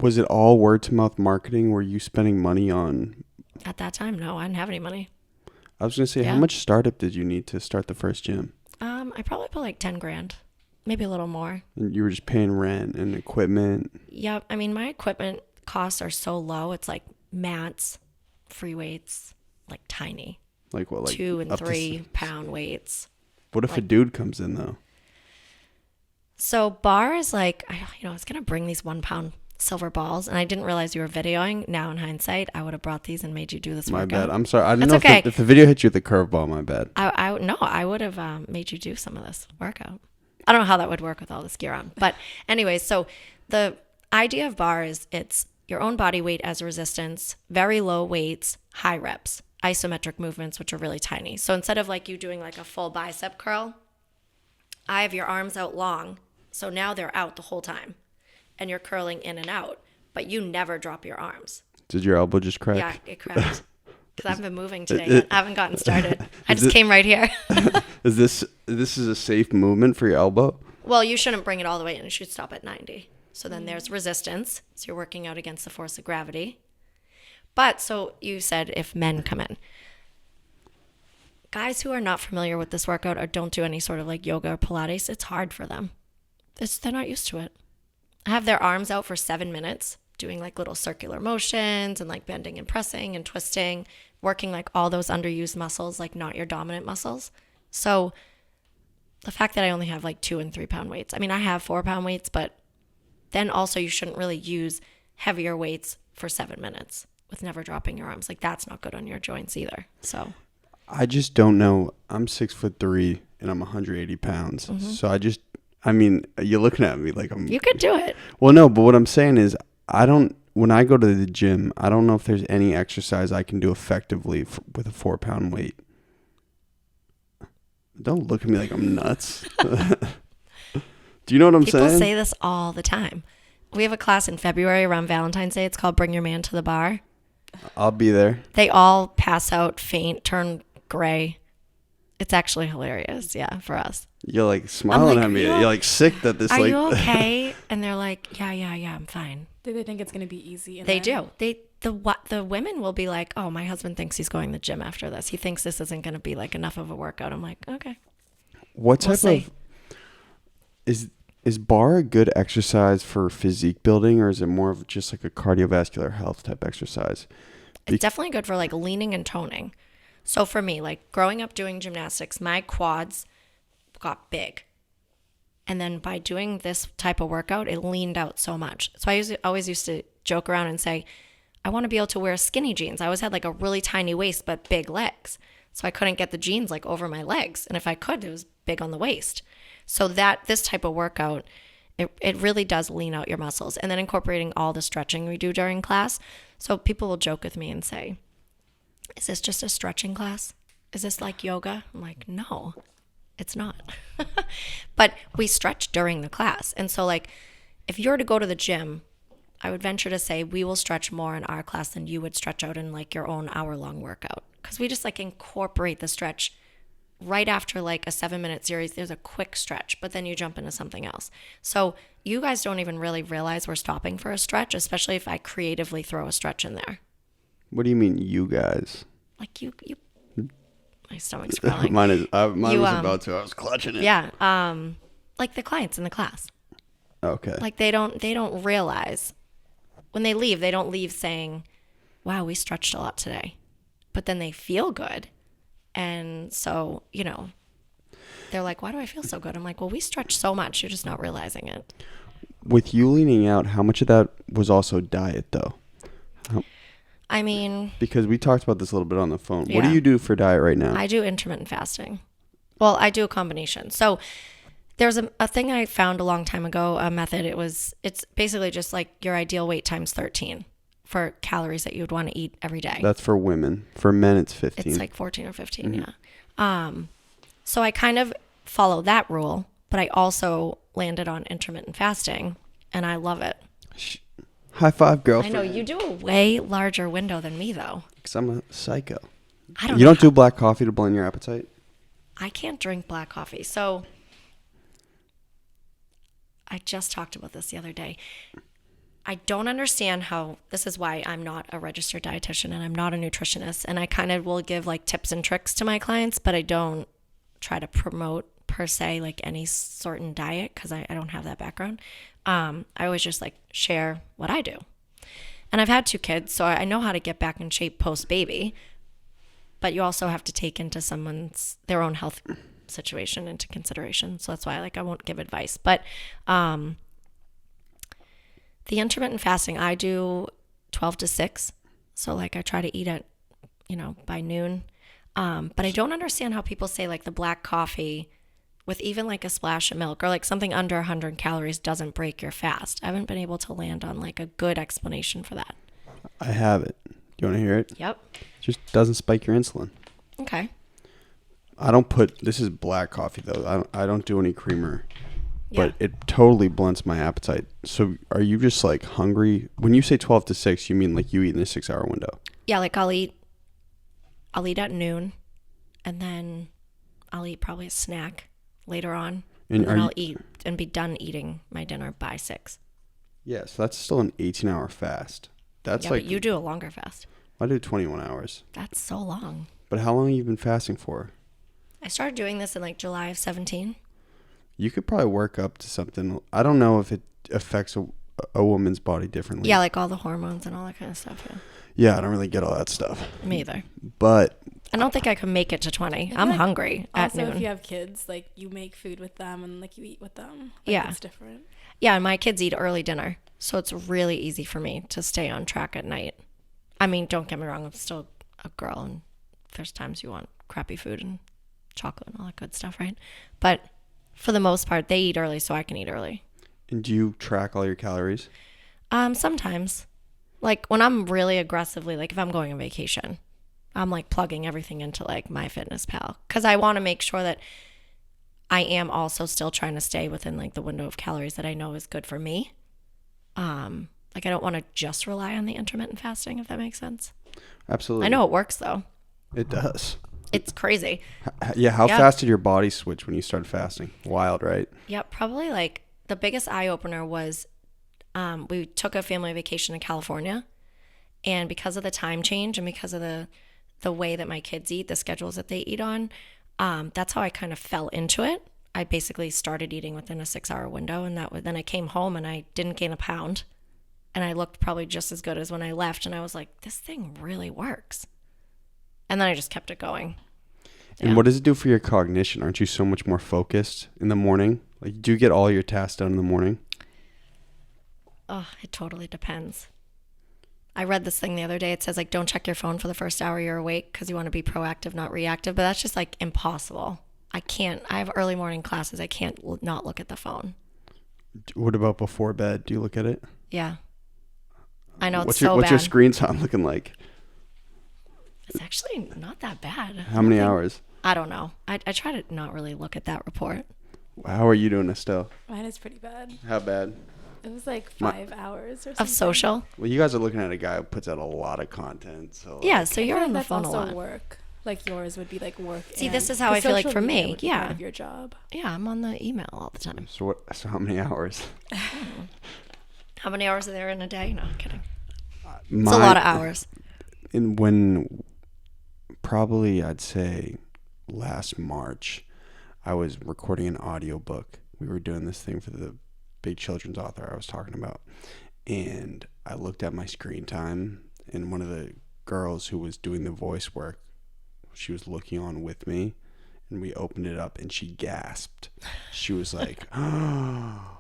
Was it all word to mouth marketing? Were you spending money on? At that time, no, I didn't have any money. I was going to say, how much startup did you need to start the first gym? I probably put like 10 grand, maybe a little more. And you were just paying rent and equipment? Yep. I mean, my equipment costs are so low. It's like mats, free weights, like tiny. Like what? Like 2 and up to 3 pound weights. What if a dude comes in though? So Barre is like, I was going to bring these 1 pound silver balls, and I didn't realize you were videoing. Now in hindsight, I would have brought these and made you do this My workout. bad. I'm sorry. I didn't That's know okay. if the video hit you with a curveball. My bad. I would have made you do some of this workout. I don't know how that would work with all this gear on. But anyways, so the idea of Barre is it's your own body weight as resistance, very low weights, high reps, isometric movements, which are really tiny. So instead of like you doing like a full bicep curl, I have your arms out long. So now they're out the whole time and you're curling in and out, but you never drop your arms. Did your elbow just crack? Yeah, it cracked. Because I haven't been moving today. I haven't gotten started. I just came right here. Is this a safe movement for your elbow? Well, you shouldn't bring it all the way in. You should stop at 90. So then there's resistance. So you're working out against the force of gravity. But so you said if men come in. Guys who are not familiar with this workout or don't do any sort of like yoga or Pilates, it's hard for them. They're not used to it. I have their arms out for 7 minutes doing like little circular motions and like bending and pressing and twisting, working like all those underused muscles, like not your dominant muscles. So the fact that I only have like 2 and 3 pound weights, I mean, I have 4 pound weights, but then also you shouldn't really use heavier weights for 7 minutes with never dropping your arms. Like that's not good on your joints either. So I just don't know. I'm 6'3" and I'm 180 pounds. Mm-hmm. So I mean, you're looking at me like I'm. you could do it. Well, no, but what I'm saying is, when I go to the gym, I don't know if there's any exercise I can do effectively with a 4 pound weight. Don't look at me like I'm nuts. Do you know what I'm saying? People say this all the time. We have a class in February around Valentine's Day. It's called Bring Your Man to the Bar. I'll be there. They all pass out, faint, turn gray. It's actually hilarious, yeah, for us. You're like smiling like, at me. "Are you You're like sick that this Are like. you okay? And they're like, yeah, I'm fine. Do they think it's going to be easy? They do. The women will be like, oh, my husband thinks he's going to the gym after this. He thinks this isn't going to be like enough of a workout. I'm like, okay. What type We'll of is Barre a good exercise for physique building, or is it more of just like a cardiovascular health type exercise? It's definitely good for like leaning and toning. So for me, like growing up doing gymnastics, my quads got big. And then by doing this type of workout, it leaned out so much. So I always used to joke around and say, I want to be able to wear skinny jeans. I always had like a really tiny waist, but big legs. So I couldn't get the jeans like over my legs. And if I could, it was big on the waist. So this type of workout, it really does lean out your muscles. And then incorporating all the stretching we do during class. So people will joke with me and say, is this just a stretching class? is this like yoga? I'm like, no, it's not. But we stretch during the class. And so like, if you were to go to the gym, I would venture to say we will stretch more in our class than you would stretch out in like your own hour-long workout. Because we just like incorporate the stretch right after like a 7-minute series. There's a quick stretch, but then you jump into something else. So you guys don't even really realize we're stopping for a stretch, especially if I creatively throw a stretch in there. What do you mean, you guys? Like you my stomach's growling. Mine was about to. I was clutching it. Yeah. Like the clients in the class. Okay. Like they don't realize when they leave, they don't leave saying, wow, we stretched a lot today. But then they feel good. And so, they're like, why do I feel so good? I'm like, well, we stretch so much. You're just not realizing it. With you leaning out, how much of that was also diet, though? I mean, because we talked about this a little bit on the phone. Yeah. What do you do for diet right now? I do intermittent fasting. Well, I do a combination. So there's a thing I found a long time ago, a method. It's basically just like your ideal weight times 13 for calories that you would want to eat every day. That's for women. For men, it's 15. It's like 14 or 15, yeah. So I kind of follow that rule, but I also landed on intermittent fasting, and I love it. High five, girlfriend. I know, you do a way larger window than me, though. Because I'm a psycho. I don't You know don't do black coffee to blend your appetite? I can't drink black coffee. So I just talked about this the other day. I don't understand how, this is why I'm not a registered dietitian and I'm not a nutritionist. And I kind of will give like tips and tricks to my clients, but I don't try to promote per se like any certain diet because I don't have that background. I always just like share what I do. And I've had 2 kids, so I know how to get back in shape post-baby. But you also have to take into their own health situation into consideration. So that's why I won't give advice. But the intermittent fasting, I do 12 to 6. So like I try to eat at, by noon. But I don't understand how people say like the black coffee with even like a splash of milk or like something under 100 calories doesn't break your fast. I haven't been able to land on like a good explanation for that. I have it. Do you want to hear it? Yep. Just doesn't spike your insulin. Okay. This is black coffee though. I don't do any creamer. Yeah. But it totally blunts my appetite. So are you just like hungry? When you say 12 to 6, you mean like you eat in a 6-hour window? Yeah, like I'll eat at noon and then I'll eat probably a snack later on. And then I'll eat and be done eating my dinner by 6. Yeah, so that's still an 18-hour fast. That's But you do a longer fast. I do 21 hours. That's so long. But how long have you been fasting for? I started doing this in like July of 17. You could probably work up to something. I don't know if it affects a woman's body differently. Yeah, like all the hormones and all that kind of stuff. Yeah. Yeah, I don't really get all that stuff. Me either. But I don't think I could make it to 20. I'm hungry at noon. Also, if you have kids, like you make food with them and like you eat with them. Yeah. It's different. Yeah, and my kids eat early dinner. So it's really easy for me to stay on track at night. I mean, don't get me wrong. I'm still a girl and there's times you want crappy food and chocolate and all that good stuff, right? But for the most part, they eat early so I can eat early. And do you track all your calories? Sometimes. Like when I'm really aggressively, like if I'm going on vacation, I'm like plugging everything into like MyFitnessPal because I want to make sure that I am also still trying to stay within like the window of calories that I know is good for me. Like I don't want to just rely on the intermittent fasting, if that makes sense. Absolutely. I know it works though. It does. It's crazy. Yeah, how fast did your body switch when you started fasting? Wild, right? Yeah, probably like the biggest eye opener was we took a family vacation to California, and because of the time change and because of the way that my kids eat, the schedules that they eat on, that's how I kind of fell into it. I basically started eating within a 6-hour window, and then I came home and I didn't gain a pound, and I looked probably just as good as when I left, and I was like, this thing really works. And then I just kept it going. And what does it do for your cognition? Aren't you so much more focused in the morning? Like, do you get all your tasks done in the morning? Oh, it totally depends. I read this thing the other day. It says, like, don't check your phone for the first hour you're awake because you want to be proactive, not reactive. But that's just, like, impossible. I can't. I have early morning classes. I can't not look at the phone. What about before bed? Do you look at it? Yeah. I know it's What's so your bad. screen time looking like? It's actually not that bad. How many hours? I don't know. I try to not really look at that report. How are you doing, Estelle? Mine is pretty bad. How bad? It was like 5 hours or something. Of social? Well, you guys are looking at a guy who puts out a lot of content. So Yeah, so I you're feel on the that's phone a also lot. work. Like yours would be like work. See, and- this is how I feel like social for media me. would be part Yeah. of your job. Yeah, I'm on the email all the time. So how many hours? How many hours are there in a day? No, I'm kidding. It's My, a lot of hours. And when probably I'd say last March, I was recording an audiobook. We were doing this thing for the big children's author I was talking about. And I looked at my screen time, and one of the girls who was doing the voice work, she was looking on with me, and we opened it up and she gasped. She was like, oh.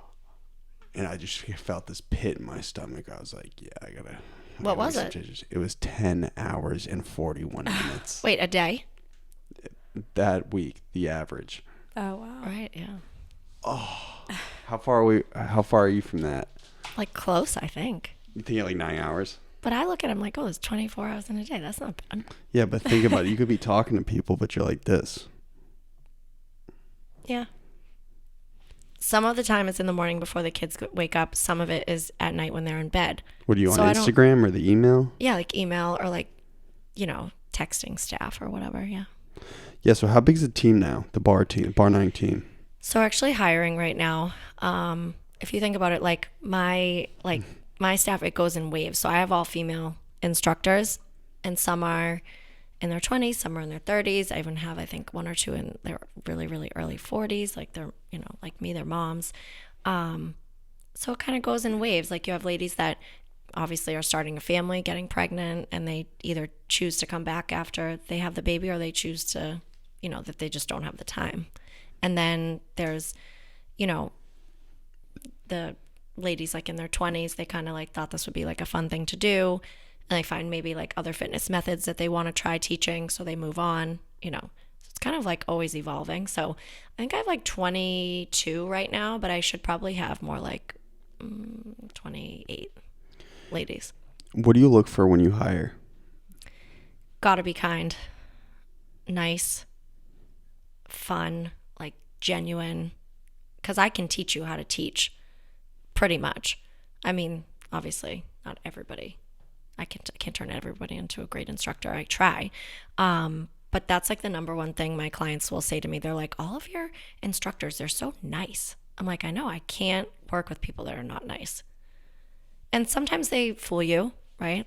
And I just felt this pit in my stomach. I was like, yeah, I gotta. What was make it? some changes. It was 10 hours and 41 minutes. Wait, a day? That week, the average. Oh wow. Right, yeah. How far are you from that? Like close, I think. You think like 9 hours? But I look at him like, oh, it's 24 hours in a day. That's not bad. Yeah, but think about it. You could be talking to people, but you're like this. Yeah. Some of the time it's in the morning before the kids wake up. Some of it is at night when they're in bed. What are you on So I don't- Instagram or the email? Yeah, like email or like, texting staff or whatever. Yeah. Yeah, so how big is the team now? The Barre N9ne team. So we're actually hiring right now. If you think about it, like my staff, it goes in waves. So I have all female instructors, and some are in their 20s, some are in their 30s. I even have, I think, one or two in their really, really early 40s. Like they're, like me, they're moms. So it kind of goes in waves. Like you have ladies that obviously are starting a family, getting pregnant, and they either choose to come back after they have the baby, or they choose to, that they just don't have the time. And then there's, the ladies like in their 20s, they kind of like thought this would be like a fun thing to do. And they find maybe like other fitness methods that they want to try teaching. So they move on, So it's kind of like always evolving. So I think I have like 22 right now, but I should probably have more like 28 ladies. What do you look for when you hire? Gotta be kind, nice, fun, like genuine, because I can teach you how to teach pretty much. I mean, obviously not everybody. I can't turn everybody into a great instructor. I try. But that's like the number one thing my clients will say to me. They're like, all of your instructors, they're so nice. I'm like, I know, I can't work with people that are not nice. And sometimes they fool you, right?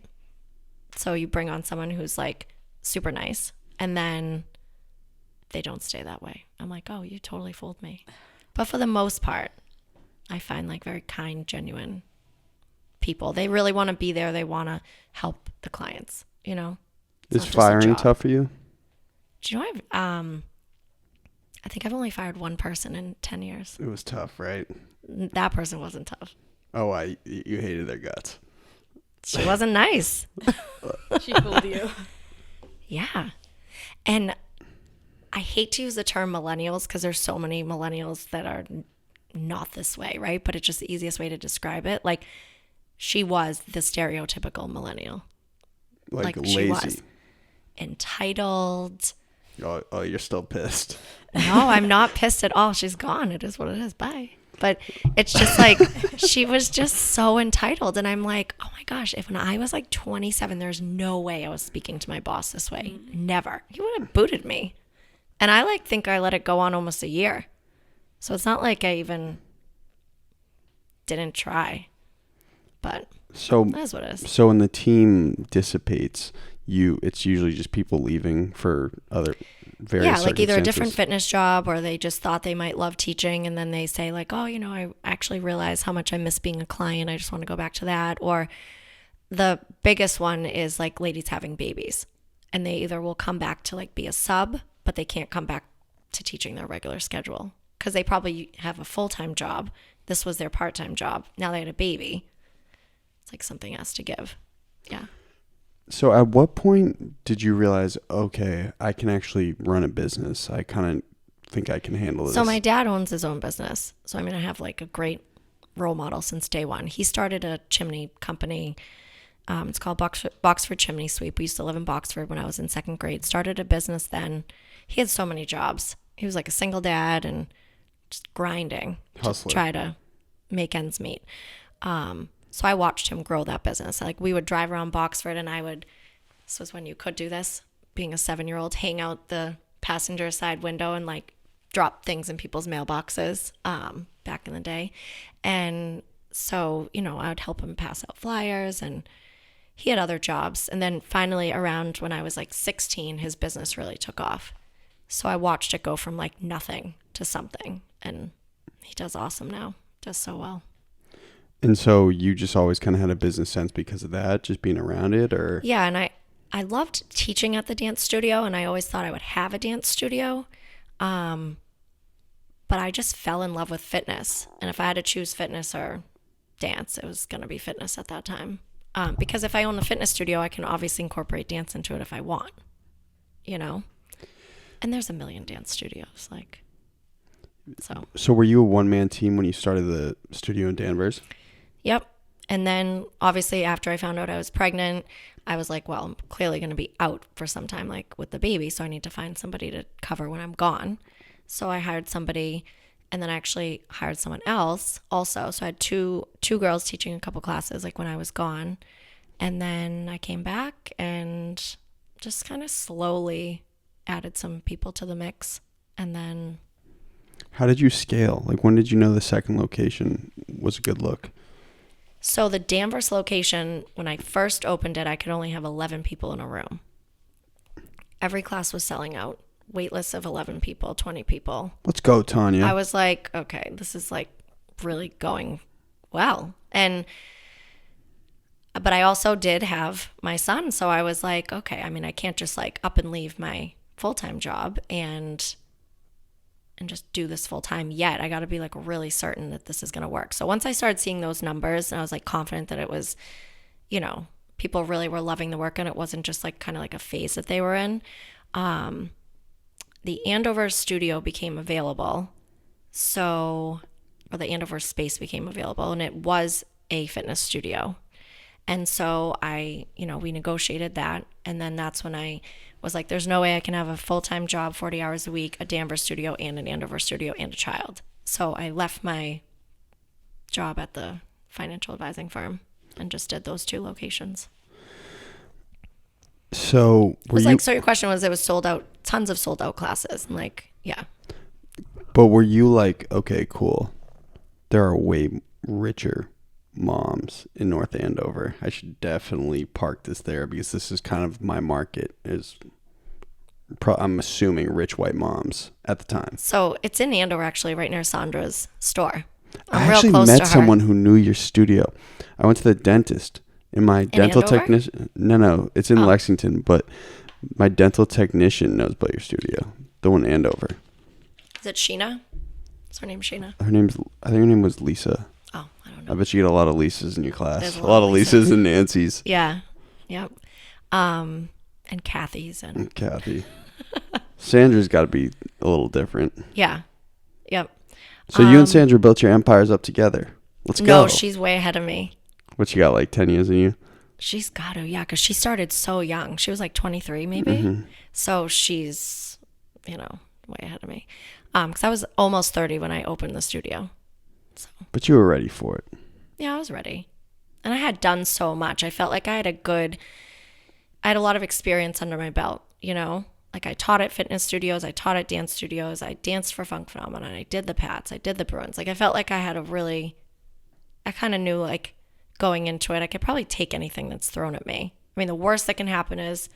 So you bring on someone who's like super nice, and then they don't stay that way. I'm like, oh, you totally fooled me. But for the most part, I find like very kind, genuine people. They really want to be there. They want to help the clients, It's Is not just a firing job. tough for you? Do you know I think I've only fired one person in 10 years. It was tough, right? That person wasn't tough. Oh, you hated their guts. She wasn't nice. She fooled you. Yeah. And I hate to use the term millennials because there's so many millennials that are not this way, right? But it's just the easiest way to describe it. Like, she was the stereotypical millennial. Like She lazy. was entitled. Oh, you're still pissed. No, I'm not pissed at all. She's gone. It is what it is. Bye. But it's just like, she was just so entitled. And I'm like, oh my gosh, if when I was like 27, there's no way I was speaking to my boss this way. Never. He would have booted me. And I think I let it go on almost a year. So it's not like I even didn't try. But So that's what it is. So when the team dissipates, it's usually just people leaving for other various Like either a different circumstances. fitness job, or they just thought they might love teaching, and then they say like, oh, I actually realize how much I miss being a client. I just want to go back to that. Or the biggest one is like ladies having babies, and they either will come back to like be a sub, but they can't come back to teaching their regular schedule because they probably have a full-time job. This was their part-time job. Now they had a baby. It's like something has to give. Yeah. So at what point did you realize, okay, I can actually run a business? I kind of think I can handle this. So my dad owns his own business. So I have like a great role model since day one. He started a chimney company It's called Boxford Chimney Sweep. We used to live in Boxford when I was in second grade. Started a business then. He had so many jobs. He was like a single dad and just grinding Hustler. to try to make ends meet. So I watched him grow that business. Like we would drive around Boxford and this was when you could do this, being a 7-year-old, hang out the passenger side window and like drop things in people's mailboxes back in the day. And so, I would help him pass out flyers, and he had other jobs. And then finally around when I was like 16, his business really took off. So I watched it go from like nothing to something, and he does awesome now, does so well. And so you just always kind of had a business sense because of that, just being around it, or? Yeah, and I loved teaching at the dance studio, and I always thought I would have a dance studio. But I just fell in love with fitness. And if I had to choose fitness or dance, it was going to be fitness at that time. Because if I own the fitness studio, I can obviously incorporate dance into it if I want, And there's a million dance studios, So were you a one-man team when you started the studio in Danvers? Yep. And then obviously after I found out I was pregnant, I was like, well, I'm clearly going to be out for some time, like with the baby. So I need to find somebody to cover when I'm gone. So I hired somebody, and then I actually hired someone else also. So I had two girls teaching a couple classes like when I was gone. And then I came back and just kind of slowly added some people to the mix. And then... How did you scale? Like, when did you know the second location was a good look? So the Danvers location, when I first opened it, I could only have 11 people in a room. Every class was selling out. Wait lists of 11 people, 20 people. Let's go, Tanya. I was like, okay, this is like really going well. But I also did have my son. So I was like, okay, I mean, I can't just like up and leave my full-time job and just do this full time yet. I got to be like really certain that this is going to work. So once I started seeing those numbers and I was like confident that it was, people really were loving the work and it wasn't just like kind of like a phase that they were in. The Andover studio became available. Or the Andover space became available, and it was a fitness studio. And so we negotiated that. And then that's when I was like, there's no way I can have a full-time job, 40 hours a week, a Danvers studio and an Andover studio and a child. So I left my job at the financial advising firm and just did those 2 locations. So So your question was, it was sold out, tons of sold out classes. And like, yeah. But were you like, okay, cool, there are way richer moms in North Andover, I should definitely park this there because this is kind of my market, I'm assuming rich white moms at the time. So it's in Andover, actually, right near Sandra's store. I actually met someone who knew your studio. I went to the dentist and my dental technician. No, it's in Lexington, but my dental technician knows about your studio, the one in Andover. Is it Sheena? Is her name Sheena? I think her name was Lisa. Oh, I don't know. I bet you get a lot of Lisas in your class. There's A lot of Lisas and Nancy's. Yeah. Yep. And Kathy's and Kathy. Sandra's got to be a little different. Yeah. Yep. So you and Sandra built your empires up together. Let's go. No, she's way ahead of me. What, you got like 10 years in you? She's got to, yeah, because she started so young. She was like 23 maybe. Mm-hmm. So she's, way ahead of me. Because I was almost 30 when I opened the studio. So. But you were ready for it. Yeah, I was ready. And I had done so much. I felt like I had a lot of experience under my belt, Like I taught at fitness studios, I taught at dance studios, I danced for Funk Phenomenon, I did the Pats, I did the Bruins. Like I felt like I kind of knew like going into it, I could probably take anything that's thrown at me. I mean, the worst that can happen is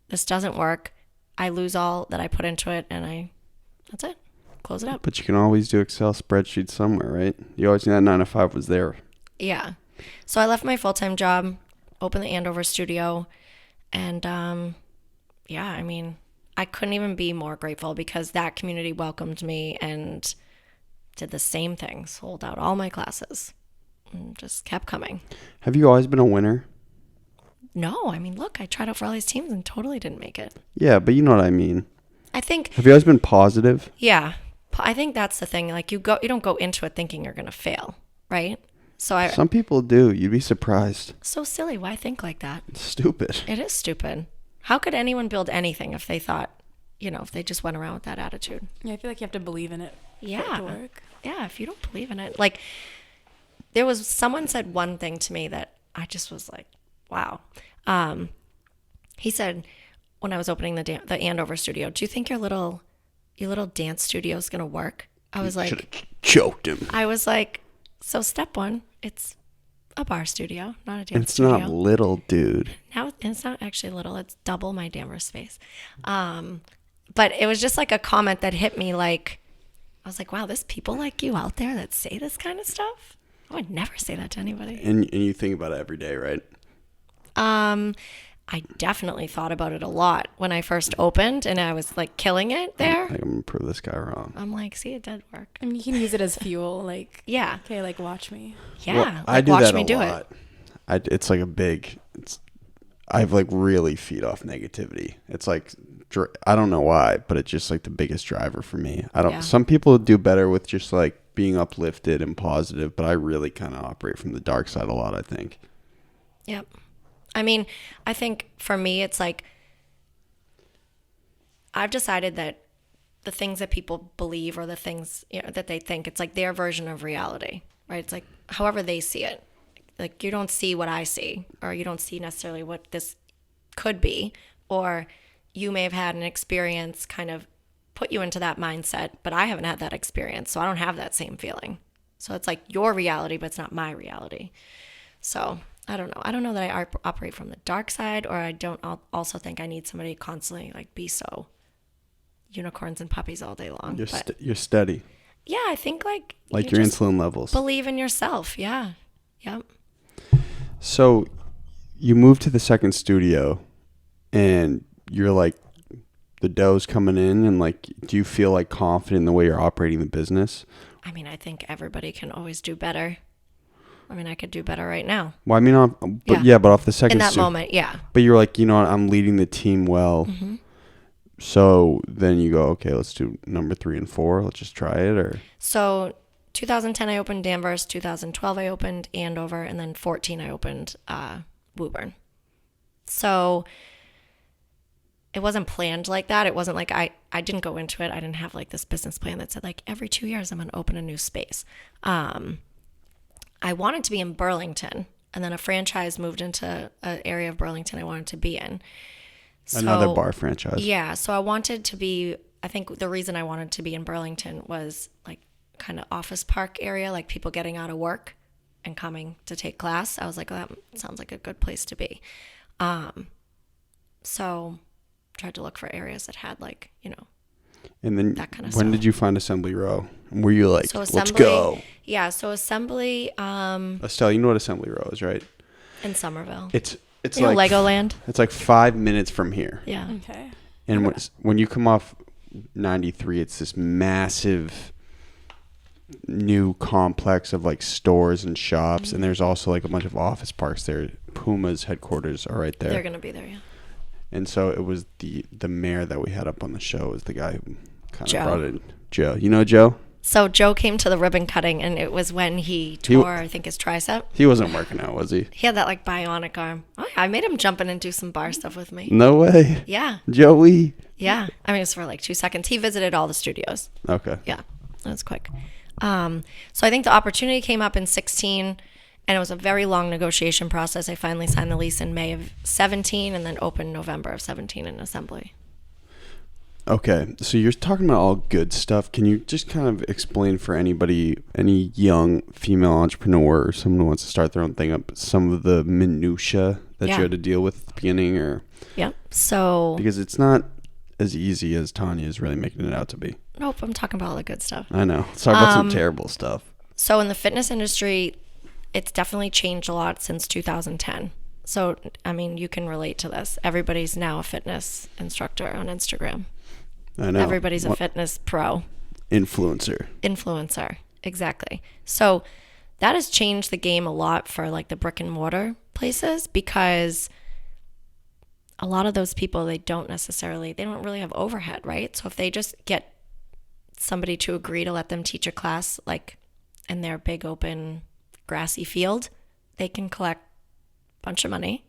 this doesn't work. I lose all that I put into it and that's it. Close it up. But you can always do Excel spreadsheets somewhere, right? You always knew that 9 to 5 was there. Yeah. So I left my full-time job, opened the Andover studio, and I mean, I couldn't even be more grateful because that community welcomed me and did the same thing, sold out all my classes, and just kept coming. Have you always been a winner? No, I mean, look, I tried out for all these teams and totally didn't make it. Yeah, but you know what I mean. I think. Have you always been positive? Yeah, I think that's the thing. Like you don't go into it thinking you're gonna fail, right? So Some people do. You'd be surprised. so silly. Why think like that? It's stupid. It is stupid. How could anyone build anything if they thought, if they just went around with that attitude? Yeah, I feel like you have to believe in it for it Yeah. to work. Yeah, if you don't believe in it. Like, someone said one thing to me that I just was like, wow. He said, when I was opening the Andover studio, do you think your little dance studio is going to work? I was like, Should've choked him. I was like, so step one, it's a bar studio, not a dance It's studio. not little, dude. Now it's not actually little, it's double my Danvers space. But it was just like a comment that hit me, like, I was like, wow, there's people like you out there that say this kind of stuff. I would never say that to anybody. And you think about it every day, right? I definitely thought about it a lot when I first opened, and I was like killing it there. Like, I'm gonna prove this guy wrong. I'm like, see, it did work. I mean, you can use it as fuel. Like, Yeah, okay, like watch me. yeah. Well, like, I do watch that me a do lot. It's like a big. I've like really feed off negativity. It's like I don't know why, but it's just like the biggest driver for me. I don't. Yeah. Some people do better with just like being uplifted and positive, but I really kind of operate from the dark side a lot. I think. Yep. I mean, I think for me, it's like I've decided that the things that people believe or the things that they think, it's like their version of reality, right? It's like however they see it. Like you don't see what I see, or you don't see necessarily what this could be, or you may have had an experience kind of put you into that mindset, but I haven't had that experience, so I don't have that same feeling. So it's like your reality, but it's not my reality. So I don't know. I don't know that I operate from the dark side, or I don't also think I need somebody to constantly like be so unicorns and puppies all day long. You're steady, Yeah, I think like like you your just insulin levels. believe in yourself. Yeah. Yep. So you moved to the second studio, and you're like, the dough's coming in, and like, do you feel like confident in the way you're operating the business? I mean, I think everybody can always do better. I mean, I could do better right now. Well, I mean, but off the second In that moment, yeah. But you're like, you know what, I'm leading the team well. Mm-hmm. So then you go, okay, let's do number 3 and 4. Let's just try it, or. So 2010 I opened Danvers, 2012 I opened Andover, and then 14 I opened Woburn. So it wasn't planned like that. It wasn't like I didn't go into it. I didn't have like this business plan that said like every 2 years I'm going to open a new space. I wanted to be in Burlington, and then a franchise moved into an area of Burlington I wanted to be in. So, Another bar franchise. Yeah. So I wanted to be, I think the reason I wanted to be in Burlington was like kind of office park area, like people getting out of work and coming to take class. I was like, oh, that sounds like a good place to be. So tried to look for areas that had like, And then that kind of when stuff. did you find Assembly Row? Were you like, So let's Assembly, go? Yeah. So Assembly Estelle, you know what Assembly Row is, right? in Somerville. It's like Legoland. It's like 5 minutes from here. Yeah. Okay. And when you come off 93, it's this massive new complex of like stores and shops, and there's also like a bunch of office parks there. Puma's headquarters are right there. They're going to be there, yeah. And so it was the mayor that we had up on the show is the guy who kind Joe. of brought it. Joe. You know Joe? So Joe came to the ribbon cutting, and it was when he tore, I think, his tricep. He wasn't working out, was he? He had that like bionic arm. Oh, yeah, I made him jump in and do some bar stuff with me. No way. Yeah. Joey. Yeah. I mean, it was for like 2 seconds. He visited all the studios. Okay. Yeah. That was quick. So I think the opportunity came up in 16, and it was a very long negotiation process. I finally signed the lease in May of 17 and then opened November of 17 in Assembly. Okay, so you're talking about all good stuff. Can you just kind of explain for anybody, any young female entrepreneur or someone who wants to start their own thing up, some of the minutia that you had to deal with at the beginning, or Yep. So because it's not as easy as Tanya is really making it out to be. nope, I'm talking about all the good stuff. I know. Let's talk about some terrible stuff. So in the fitness industry, it's definitely changed a lot since 2010. So, I mean, you can relate to this. Everybody's now a fitness instructor on Instagram. I know. Everybody's a fitness pro. Influencer. Exactly. So that has changed the game a lot for like the brick and mortar places, because a lot of those people, they don't really have overhead, right? So if they just get somebody to agree to let them teach a class like in their big open grassy field, they can collect a bunch of money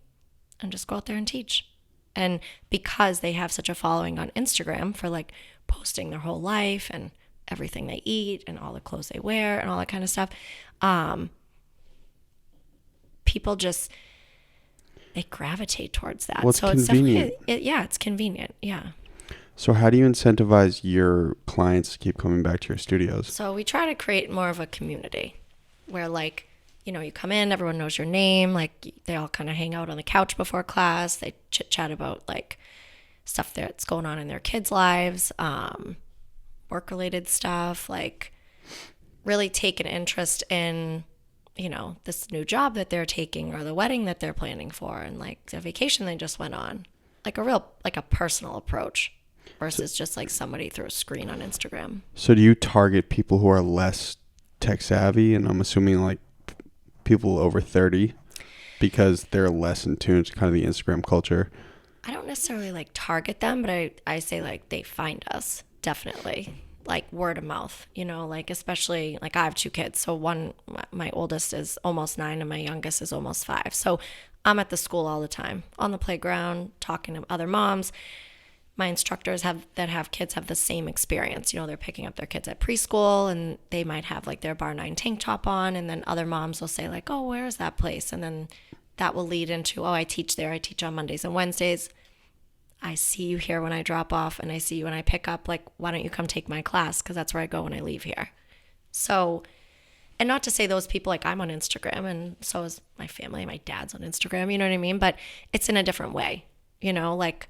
and just go out there and teach. And because they have such a following on Instagram for like posting their whole life and everything they eat and all the clothes they wear and all that kind of stuff, people just, they gravitate towards that. Well, it's so convenient. It's definitely, it's convenient. Yeah. So how do you incentivize your clients to keep coming back to your studios? So we try to create more of a community where, like, you know, you come in, everyone knows your name, like they all kind of hang out on the couch before class, they chit chat about like stuff that's going on in their kids' lives, work related stuff, like really take an interest in, you know, this new job that they're taking or the wedding that they're planning for and like the vacation they just went on, like a personal approach versus just like somebody through a screen on Instagram. So do you target people who are less tech savvy, and I'm assuming like people over 30 because they're less in tune to kind of the Instagram culture? I don't necessarily like target them, but I say like they find us, definitely, like word of mouth, you know, like especially like I have 2 kids. So my oldest is almost 9 and my youngest is almost 5. So I'm at the school all the time, on the playground, talking to other moms. My instructors that have kids have the same experience. You know, they're picking up their kids at preschool and they might have like their Barre N9ne tank top on, and then other moms will say like, oh, where is that place? And then that will lead into, oh, I teach there. I teach on Mondays and Wednesdays. I see you here when I drop off and I see you when I pick up. Like, why don't you come take my class? Because that's where I go when I leave here. So, and not to say those people, like I'm on Instagram and so is my family. My dad's on Instagram, you know what I mean? But it's in a different way, you know, like,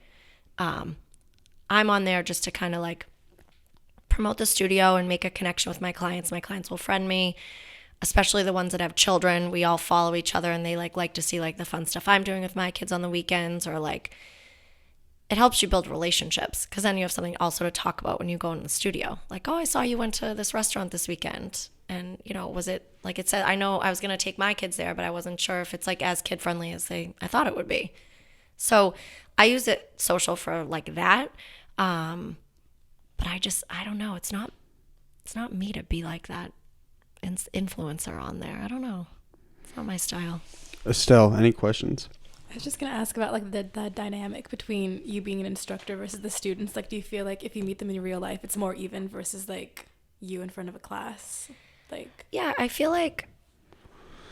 I'm on there just to kind of like promote the studio and make a connection with my clients. My clients will friend me, especially the ones that have children. We all follow each other and they like to see like the fun stuff I'm doing with my kids on the weekends, or like it helps you build relationships because then you have something also to talk about when you go in the studio. Like, oh, I saw you went to this restaurant this weekend. And, you know, was it like it said, I know I was going to take my kids there, but I wasn't sure if it's like as kid friendly as I thought it would be. So I use it social for like that. But I don't know. It's not me to be like that influencer on there. I don't know. It's not my style. Estelle, any questions? I was just going to ask about like the dynamic between you being an instructor versus the students. Like, do you feel like if you meet them in real life, it's more even versus like you in front of a class? Like, yeah, I feel like,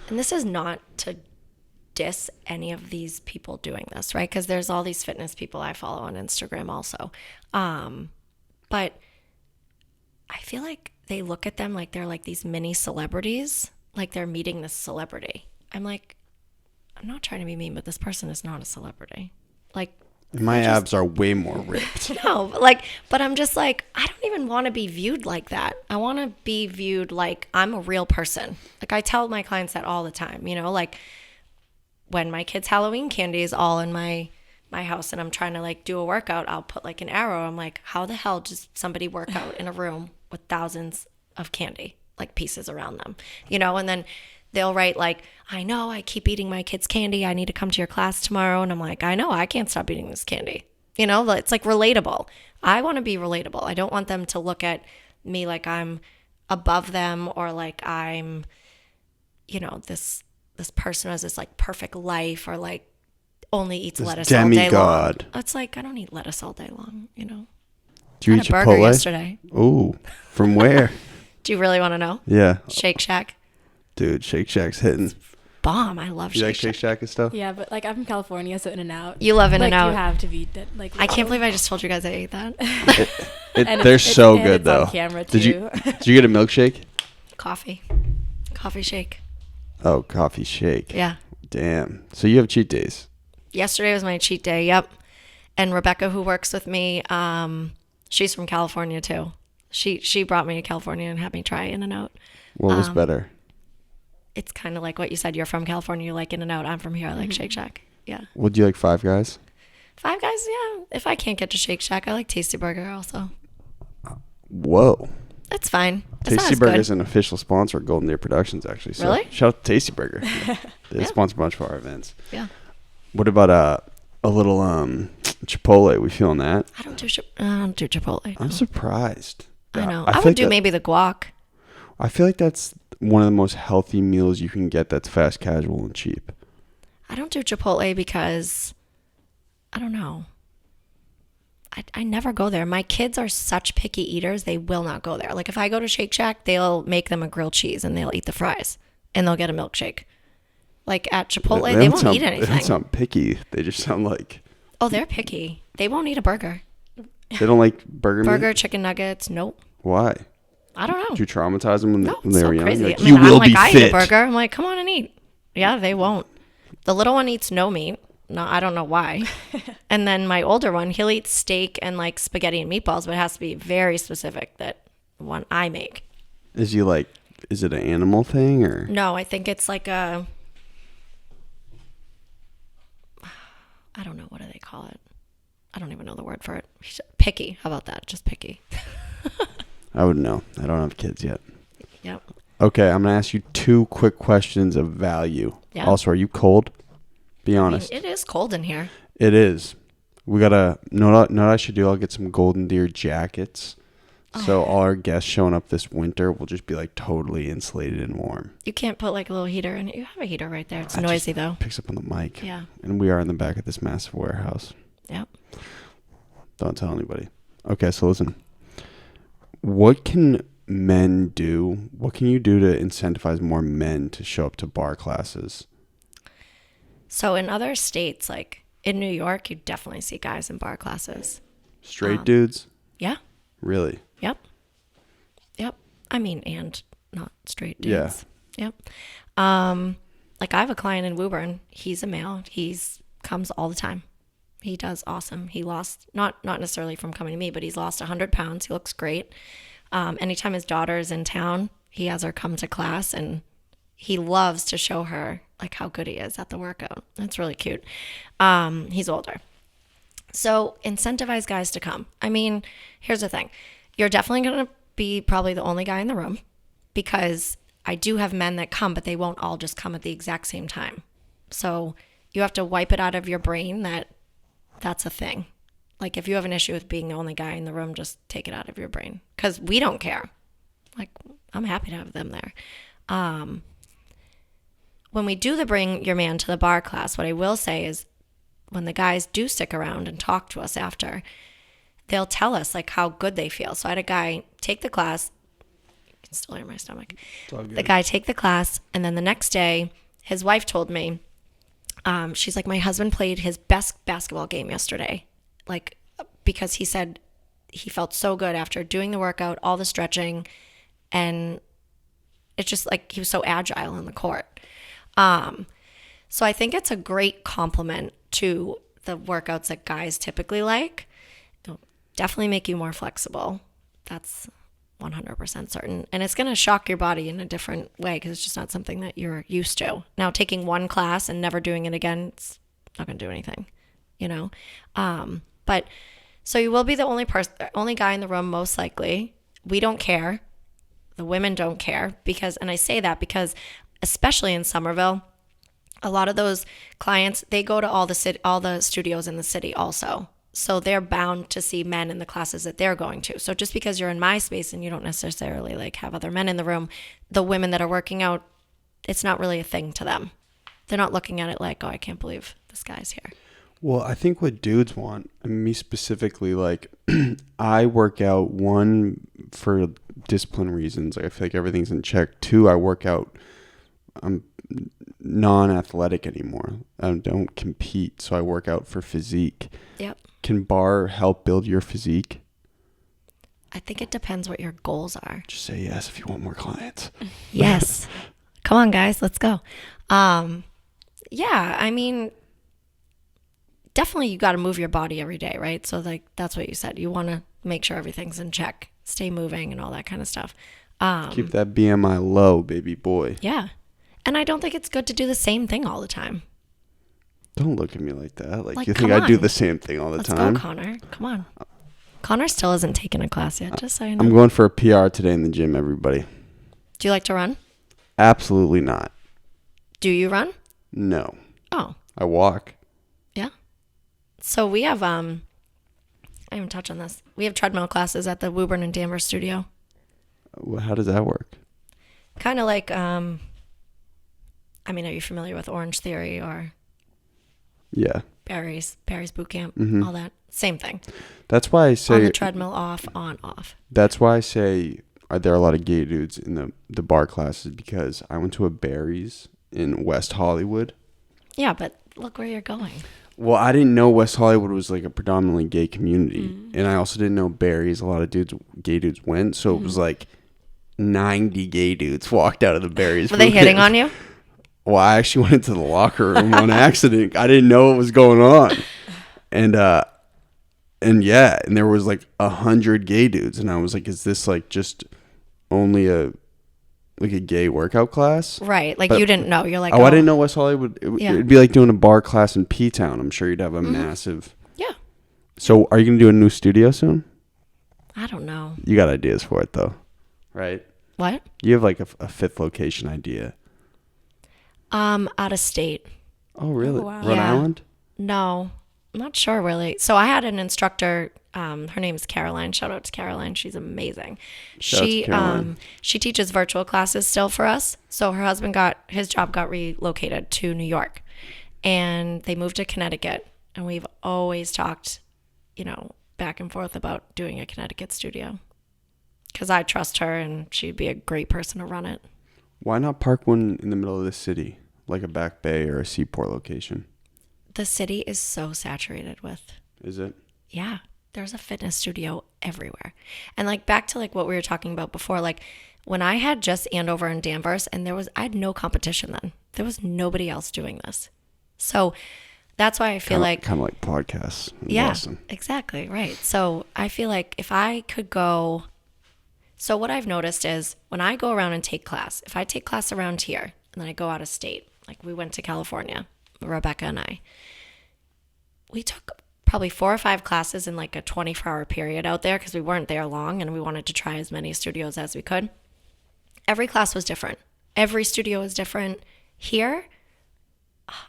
and this is not to diss any of these people doing this, right? Because there's all these fitness people I follow on Instagram also. But I feel like they look at them like they're like these mini celebrities, like they're meeting this celebrity. I'm like, I'm not trying to be mean, but this person is not a celebrity. Like, my abs are way more ripped. No, like, but I'm just like, I don't even want to be viewed like that. I want to be viewed like I'm a real person. Like I tell my clients that all the time, you know, like when my kids' Halloween candy is all in my house and I'm trying to like do a workout, I'll put like an arrow. I'm like, how the hell does somebody work out in a room with thousands of candy, like pieces around them, you know? And then they'll write like, I know I keep eating my kids' candy. I need to come to your class tomorrow. And I'm like, I know, I can't stop eating this candy. You know, it's like relatable. I want to be relatable. I don't want them to look at me like I'm above them or like I'm, you know, this person has this like perfect life or like only eats this lettuce all day long. It's like, I don't eat lettuce all day long, you know. Do you eat eat a burger Chipotle yesterday? Ooh, from where? Do you really want to know? Yeah. Shake Shack. Dude, Shake Shack's hitting. Bomb. I love Shake Shack. You like Shake Shack and stuff? yeah, but like I'm from California, so In-N-Out. You love In-N-Out. Like you have to be like. I can't believe I just told you guys I ate that. They're so good it's though. On camera too. Did you get a milkshake? Coffee shake. Oh, coffee shake. Yeah. Damn. So you have cheat days. Yesterday was my cheat day. Yep. And Rebecca, who works with me, she's from California too. She brought me to California and had me try In-N-Out. What was better? It's kind of like what you said. You're from California. You like In-N-Out. I'm from here. I like Shake Shack. Yeah. Would you like Five Guys? Five Guys, yeah. If I can't get to Shake Shack, I like Tasty Burger also. Whoa. That's fine. Tasty Burger is an official sponsor of Golden Deer Productions, actually. So really? Shout out to Tasty Burger. They sponsor a bunch of our events. Yeah. What about a little Chipotle? We feeling that? I don't do Chipotle. I'm surprised. I know. I would do maybe the guac. I feel like that's one of the most healthy meals you can get that's fast casual and cheap. I don't do Chipotle because, I don't know. I never go there. My kids are such picky eaters, they will not go there. Like if I go to Shake Shack, they'll make them a grilled cheese and they'll eat the fries and they'll get a milkshake. Like at Chipotle, they won't eat anything. They don't sound picky. They just sound like... Oh, they're picky. They won't eat a burger. They don't like burger meat? Chicken nuggets, nope. Why? I don't know. Did you traumatize them when they so were young? crazy. Like, I mean, you will be I fit. eat a burger. I'm like, come on and eat. Yeah, they won't. The little one eats no meat. No, I don't know why. And then my older one, he'll eat steak and like spaghetti and meatballs, but it has to be very specific that one I make. Is it an animal thing or? No, I think it's like I don't know. What do they call it? I don't even know the word for it. Picky. How about that? Just picky. I wouldn't know. I don't have kids yet. Yep. Okay, I'm going to ask you 2 quick questions of value. Yeah. Also, are you cold? Be honest. I mean, it is cold in here. It is. We got to, know what I should do? I'll get some Golden Deer jackets. So all our guests showing up this winter will just be like totally insulated and warm. You can't put like a little heater in it. You have a heater right there. It's noisy though. Picks up on the mic. Yeah. And we are in the back of this massive warehouse. Yep. Don't tell anybody. Okay, so listen. What can men do? What can you do to incentivize more men to show up to bar classes? So in other states, like in New York, you definitely see guys in bar classes. Straight dudes? Yeah. Really? Yep. I mean, and not straight dudes. Yeah. Yep. Like I have a client in Woburn. He's a male. He's comes all the time. He does awesome. He lost, not necessarily from coming to me, but he's lost 100 pounds. He looks great. Anytime his daughter is in town, he has her come to class and he loves to show her like how good he is at the workout. It's really cute. He's older. So incentivize guys to come. I mean, here's the thing. You're definitely going to be probably the only guy in the room because I do have men that come, but they won't all just come at the exact same time. So you have to wipe it out of your brain that that's a thing. Like if you have an issue with being the only guy in the room, just take it out of your brain because we don't care. Like I'm happy to have them there. When we do the bring your man to the bar class, what I will say is when the guys do stick around and talk to us after, they'll tell us like how good they feel. So I had a guy take the class. You can still hear my stomach. The guy take the class, and then the next day, his wife told me, she's like, my husband played his best basketball game yesterday, like because he said he felt so good after doing the workout, all the stretching, and it's just like he was so agile on the court. So I think it's a great compliment to the workouts that guys typically like. It'll definitely make you more flexible. That's 100% certain. And it's going to shock your body in a different way because it's just not something that you're used to. Now, taking one class and never doing it again, it's not going to do anything, you know? But so you will be the only guy in the room, most likely. We don't care. The women don't care because, and I say that because especially in Somerville, a lot of those clients, they go to all the studios in the city also. So they're bound to see men in the classes that they're going to. So just because you're in my space and you don't necessarily like have other men in the room, the women that are working out, it's not really a thing to them. They're not looking at it like, oh, I can't believe this guy's here. Well, I think what dudes want, and me specifically, like I work out, 1, for discipline reasons. Like I feel like everything's in check. 2, I work out. I'm non-athletic anymore. I don't compete, so I work out for physique. Yep. Can bar help build your physique? I think it depends what your goals are. Just say yes if you want more clients. Yes. Come on, guys, let's go. Yeah, I mean, definitely you got to move your body every day, right? So like that's what you said. You want to make sure everything's in check, stay moving and all that kind of stuff. Keep that BMI low, baby boy. Yeah. And I don't think it's good to do the same thing all the time. Don't look at me like that. Like you come think I do on. the same thing all the Let's time? go, Conor. Come on. Conor still hasn't taken a class yet, just so you know. I'm going for a PR today in the gym, everybody. Do you like to run? Absolutely not. Do you run? No. Oh. I walk. Yeah. So we have, I haven't touched on this. We have treadmill classes at the Woburn and Danvers studio. How does that work? Kind of like, I mean, are you familiar with Orange Theory or Yeah. Barry's boot camp, all that? Same thing. That's why I On say the treadmill, off, on, off. That's why I say there are a lot of gay dudes in the bar classes, because I went to a Barry's in West Hollywood. Yeah, but look where you're going. Well, I didn't know West Hollywood was like a predominantly gay community, and I also didn't know Barry's. A lot of gay dudes went, so it was like 90 gay dudes walked out of the Barry's. Were they hitting on you? Well, I actually went into the locker room on accident. I didn't know what was going on, and yeah, and there was like 100 gay dudes, and I was like, "Is this like just only a gay workout class?" Right, like But- you didn't know. You're like, I didn't know West Hollywood. It'd be like doing a bar class in P-Town. I'm sure you'd have a massive. Yeah, So, are you gonna do a new studio soon? I don't know. You got ideas for it though, right? What? You have like a fifth location idea. Out of state. Oh, really? Oh, wow. Rhode Yeah. Island? No, I'm not sure really. So I had an instructor. Her name is Caroline. Shout out to Caroline. She's amazing. Shout out to Caroline. She teaches virtual classes still for us. So her husband his job got relocated to New York, and they moved to Connecticut. And we've always talked, back and forth about doing a Connecticut studio, because I trust her and she'd be a great person to run it. Why not park one in the middle of the city, like a Back Bay or a Seaport location? The city is so saturated with. Is it? Yeah, there's a fitness studio everywhere. And like back to like what we were talking about before, like when I had just Andover and Danvers, and I had no competition then. There was nobody else doing this. So that's why I feel kind of like podcasts in yeah, Boston. exactly, right. So I feel like if I could go, so what I've noticed is when I go around and take class, if I take class around here and then I go out of state, like we went to California, Rebecca and I, we took probably 4 or 5 classes in like a 24-hour period out there, because we weren't there long and we wanted to try as many studios as we could. Every class was different. Every studio was different. Here,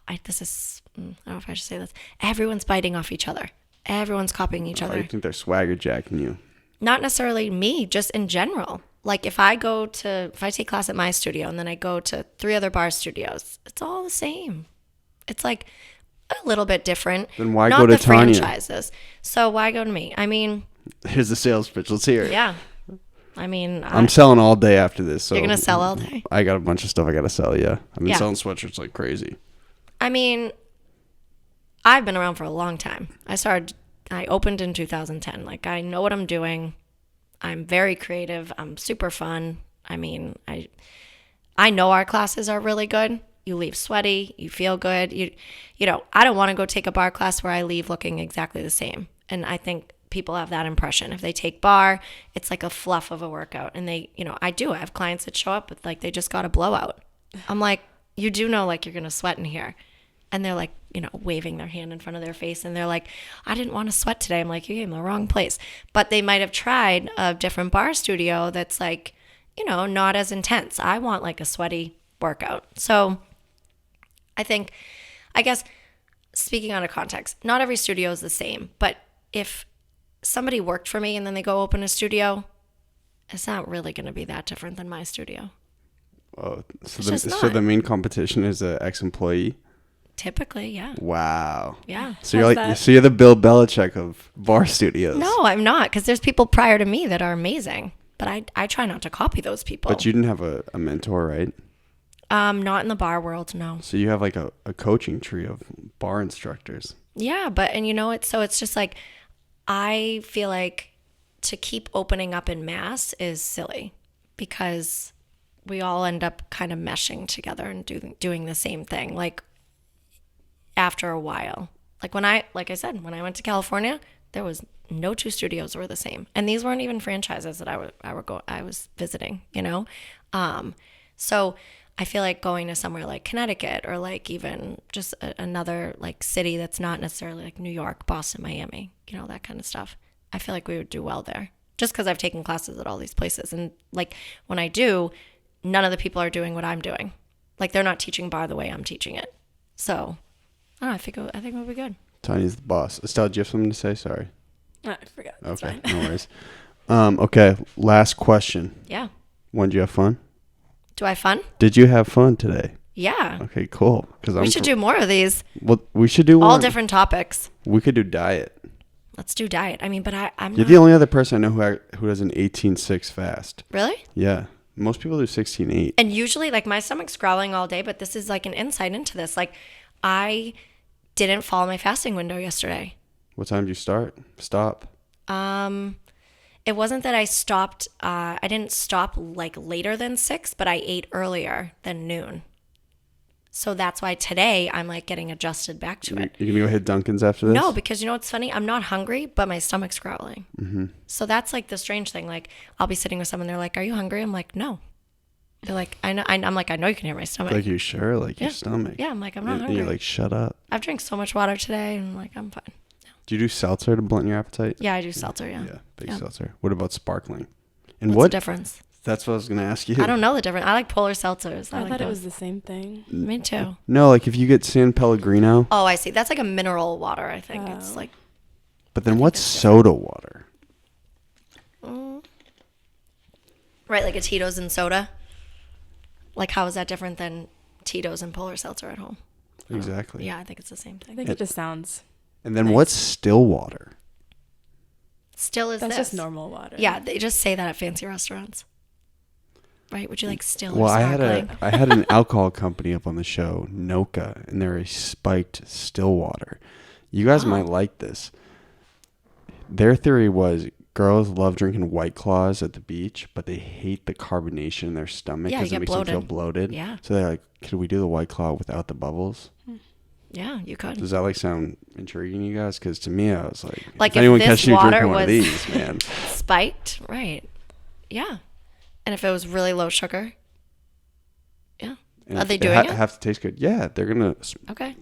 I don't know if I should say this. Everyone's biting off each other. Everyone's copying each I other. think they're swagger jacking you. Not necessarily me, just in general. Like if I take class at my studio and then I go to 3 other bar studios, it's all the same. It's like a little bit different. Then why Not go to the Tanya? franchises. So why go to me? I mean, Here's the sales pitch. Let's hear it. yeah. I mean, I'm selling all day after this. So you're going to sell all day? I got a bunch of stuff I got to sell, yeah. I've been Yeah. selling sweatshirts like crazy. I mean, I've been around for a long time. I opened in 2010. Like, I know what I'm doing. I'm very creative. I'm super fun. I mean, I know our classes are really good. You leave sweaty. You feel good. I don't want to go take a bar class where I leave looking exactly the same. And I think people have that impression. If they take bar, it's like a fluff of a workout. And I have clients that show up with like they just got a blowout. I'm like, you do know like you're going to sweat in here. And they're like, waving their hand in front of their face. And they're like, I didn't want to sweat today. I'm like, you came to the wrong place. But they might have tried a different bar studio that's like, not as intense. I want like a sweaty workout. So I guess speaking out of context, not every studio is the same. But if somebody worked for me and then they go open a studio, it's not really going to be that different than my studio. Oh, It's just so not. the main competition is an ex-employee? Typically, yeah. Wow. Yeah. So you're How's like, that? so you're the Bill Belichick of bar studios. No, I'm not, because there's people prior to me that are amazing. But I try not to copy those people. But you didn't have a mentor, right? Not in the bar world, no. So you have like a coaching tree of bar instructors. Yeah, but it's just like I feel like to keep opening up in mass is silly, because we all end up kind of meshing together and doing the same thing. Like after a while, like I said, when I went to California, there was no 2 studios were the same, and these weren't even franchises that I was visiting. So I feel like going to somewhere like Connecticut, or like even just another like city that's not necessarily like New York, Boston, Miami, that kind of stuff. I feel like we would do well there, just because I've taken classes at all these places. And like when I do, none of the people are doing what I'm doing. Like they're not teaching bar the way I'm teaching it. So I don't know, I think we'll be good. Tanya's the boss. Estelle, do you have something to say? Sorry. I forgot. That's Okay, fine. no worries. Okay, last question. Yeah. When did you have fun? Do I have fun? Did you have fun today? Yeah. Okay, cool. Because We should do more of these. Well, we should do All one. different topics. We could do diet. Let's do diet. I mean, but I'm You're not. the only other person I know who does an 18-6 fast. Really? Yeah. Most people do 16-8. And usually, like, my stomach's growling all day, but this is like an insight into this. Like, I didn't follow my fasting window yesterday. What time did you stop? It wasn't that I stopped. I didn't stop like later than 6, but I ate earlier than noon. So that's why today I'm like getting adjusted back to it. You gonna go hit Dunkin's after this? No, because you know what's funny? I'm not hungry, but my stomach's growling. Mm-hmm. So that's like the strange thing. Like I'll be sitting with someone, they're like, "Are you hungry?" I'm like, "No." They're like, "I know." I'm like, "I know you can hear my stomach." Like, you sure? Like, Yeah. your stomach? Yeah, I'm like, "I'm not And hungry." you're like, shut up. I've drank so much water today, and I'm like, I'm fine. Do you do seltzer to blunt your appetite? Yeah, I do seltzer. Yeah. Yeah, big Yeah. seltzer. What about sparkling? And What's what? the difference? That's what I was going to ask you. I don't know the difference. I like polar seltzers. I like thought it those. was the same thing. Me too. No, like if you get San Pellegrino. Oh, I see. That's like a mineral water, I think. It's Oh. like, But then what's soda water? right, like a Tito's and soda. Like, how is that different than Tito's and polar seltzer at home? Exactly. Yeah, I think it's the same I thing. think it just sounds. And then what's still water? Still is That's this. just normal water. Yeah, they just say that at fancy restaurants. Right? Would you like still Well, or sparkling? I had an alcohol company up on the show, Noka, and they're a spiked still water. You guys might like this. Their theory was girls love drinking White Claws at the beach, but they hate the carbonation in their stomach Yeah, because you it get makes them feel bloated. bloated. Yeah. So they're like, could we do the White Claw without the bubbles? Yeah, you could. Does that like sound intriguing to you guys? Because to me, I was like, Like, if if anyone this catches you water drinking one of was- these, man. Spiked, right. Yeah. And if it was really low sugar? Yeah. And Are if they doing it? have to taste good. Yeah, they're gonna Okay.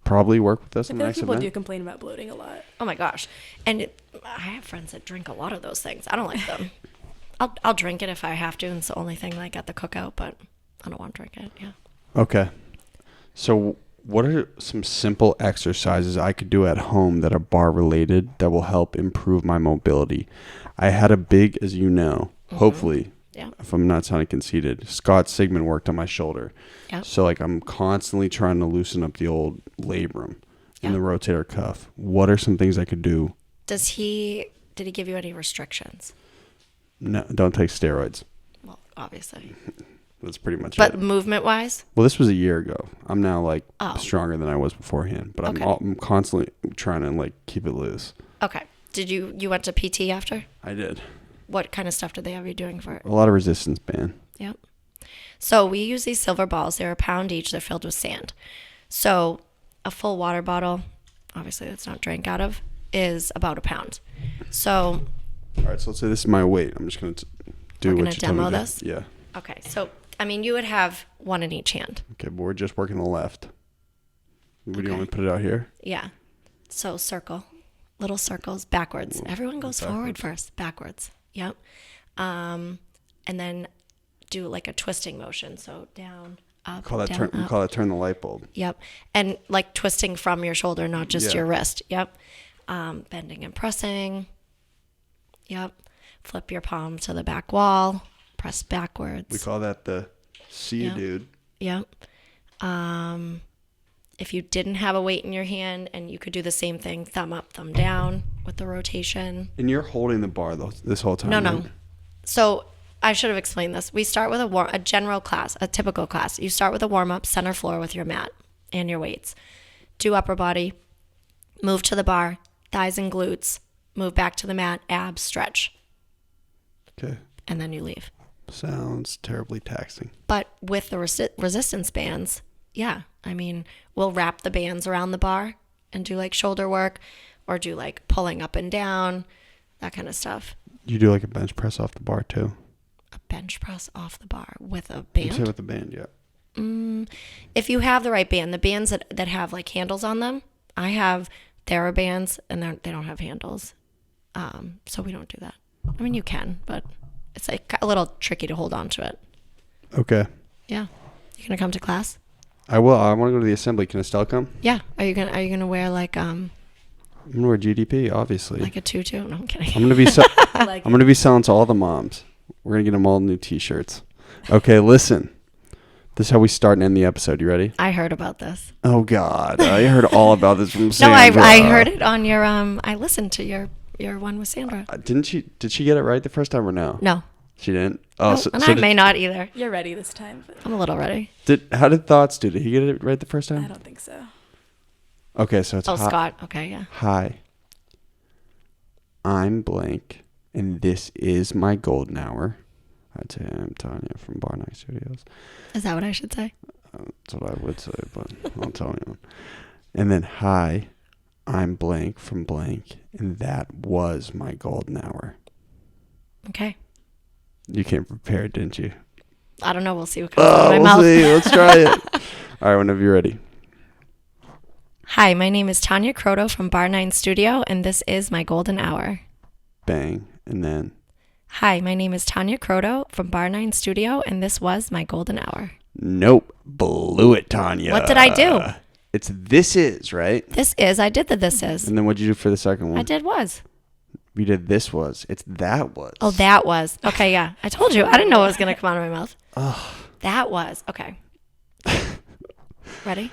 probably work with us I in feel the like next people event. do complain about bloating a lot. Oh my gosh. And I have friends that drink a lot of those things. I don't like them. I'll drink it if I have to, and it's the only thing like at the cookout, but I don't want to drink it. Yeah. Okay. So what are some simple exercises I could do at home that are bar related that will help improve my mobility? I had a big, as you know, hopefully, Yeah. if I'm not sounding conceited, Scott Sigmund worked on my shoulder. Yeah. So like I'm constantly trying to loosen up the old labrum Yeah. and the rotator cuff. What are some things I could do? Did he give you any restrictions? No, don't take steroids. Well, obviously. That's pretty much But it. movement wise? Well, this was a year ago. I'm now like Oh. stronger than I was beforehand, but Okay. I'm constantly trying to like keep it loose. Okay. Did you went to PT after? I did. What kind of stuff did they have you doing for it? A lot of resistance band. Yep. So we use these silver balls. They're a pound each. They're filled with sand. So a full water bottle, obviously that's not drank out of, is about a pound. So, All right, so let's say this is my weight. I'm just going to do We're what gonna you tell me demo to do. this? Yeah. okay. So, I mean, you would have one in each hand. Okay, but we're just working the left. Would you Okay. want me to put it out here? Yeah. So circle, little circles backwards. Everyone goes forward first, backwards. Yep. And then do like a twisting motion. So down, up, Call that down, turn. We up. call that turn the light bulb. Yep. And like twisting from your shoulder, not just Yeah. your wrist. Yep. Bending and pressing. Yep. Flip your palm to the back wall. Press backwards. We call that the see you, Yeah. dude. Yep. If you didn't have a weight in your hand and you could do the same thing, thumb up, thumb down with the rotation. And you're holding the bar this whole time. No, right? no. So I should have explained this. We start with a general class, a typical class. You start with a warm up, center floor with your mat and your weights. Do upper body, move to the bar, thighs and glutes, move back to the mat, abs, stretch, Okay. and then you leave. Sounds terribly taxing. But with the resistance bands, yeah, I mean, we'll wrap the bands around the bar and do like shoulder work or do like pulling up and down, that kind of stuff. You do like a bench press off the bar too. A bench press off the bar with a You say band. with the band, yeah. If you have the right band, the bands that have like handles on them, I have TheraBands and they don't have handles. So we don't do that. I mean, you can, but it's like a little tricky to hold on to it. Okay. Yeah. You gonna come to class? I will. I want to go to the assembly. Can Estelle come? Yeah. Are you gonna wear like I'm gonna wear GDP, obviously. a tutu? No, I'm kidding. I'm gonna be Like I'm gonna be selling to all the moms. We're gonna get them all new T-shirts. Okay, listen. This is how we start and end the episode. You ready? I heard about this. Oh God, I heard all about this from No, Sandra. I heard it on your I listened to your one with Sandra. Didn't she? Did she get it right the first time or no? No. She didn't. Oh, No, and I may not either. You're ready this time, but I'm a little ready. How did Thoughts do? Did he get it right the first time? I don't think so. Okay, so it's Scott. Okay, yeah. Hi. I'm blank, and this is my golden hour. I'd say I'm Tanya from Barre N9ne Studios. Is that what I should say? That's what I would say, but I'll tell you. And then, hi, I'm blank from blank, and that was my golden hour. Okay. You came prepared, didn't you? I don't know. We'll see what comes out of my we'll mouth. see. Let's try it. All right, whenever you're ready. Hi, my name is Tanya Croteau from Barre N9ne Studio, and this is my golden hour. Bang, and then. Hi, my name is Tanya Croteau from Barre N9ne Studio, and this was my golden hour. Nope. Blew it, Tanya. What did I do? It's This Is, right? This is. I did the this is. And then what'd you do for the second one? I did was. We did This Was. It's That Was. Oh, that was. Okay, yeah. I told you. I didn't know what was going to come out of my mouth. That was. Okay. Ready?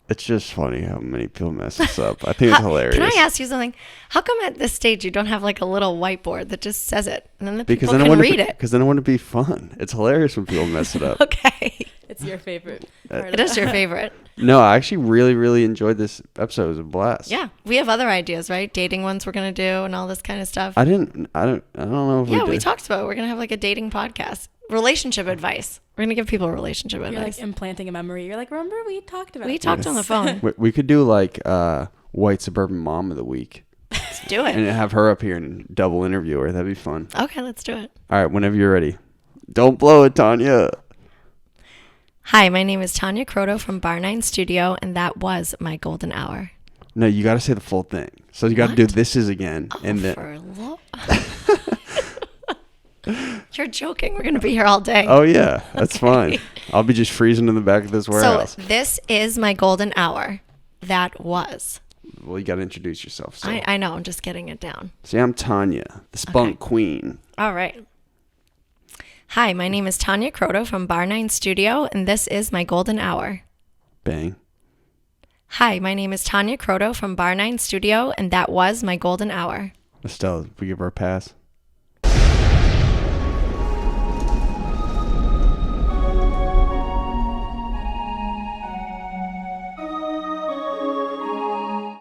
It's just funny how many people mess this up. I think it's hilarious. Can I ask you something? How come at this stage you don't have like a little whiteboard that just says it, and then the Because people can read it? Because then it wouldn't be fun. It's hilarious when people mess it up. Okay. It's your favorite part It is your favorite. No, I actually really, really enjoyed this episode. It was a blast. Yeah. We have other ideas, right? Dating ones we're going to do and all this kind of stuff. I don't know if Yeah, we we did. talked about it. We're going to have like a dating podcast. Relationship advice. We're going to give people relationship You're advice. like implanting a memory. You're like, remember we talked about We this? talked on the phone. We could do like White Suburban Mom of the Week Let's do and it. have her up here and double interview her. That'd be fun. Okay, let's do it. All right, whenever you're ready. Don't blow it, Tanya. Hi, my name is Tanya Croteau from Barre N9ne Studio, and that was my golden hour. No, you got to say the full thing. So you got to do This Is again. And then. You're joking. We're going to be here all day. Oh, yeah. That's Okay. fine. I'll be just freezing in the back of this warehouse. So this is my golden hour. That was. Well, you got to introduce yourself. So. I know. I'm just getting it down. See, I'm Tanya, the spunk queen. All right. Hi, my name is Tanya Croteau from Barre N9ne Studio, and this is my golden hour. Bang. Hi, my name is Tanya Croteau from Barre N9ne Studio, and that was my golden hour. Estelle, we give her a pass.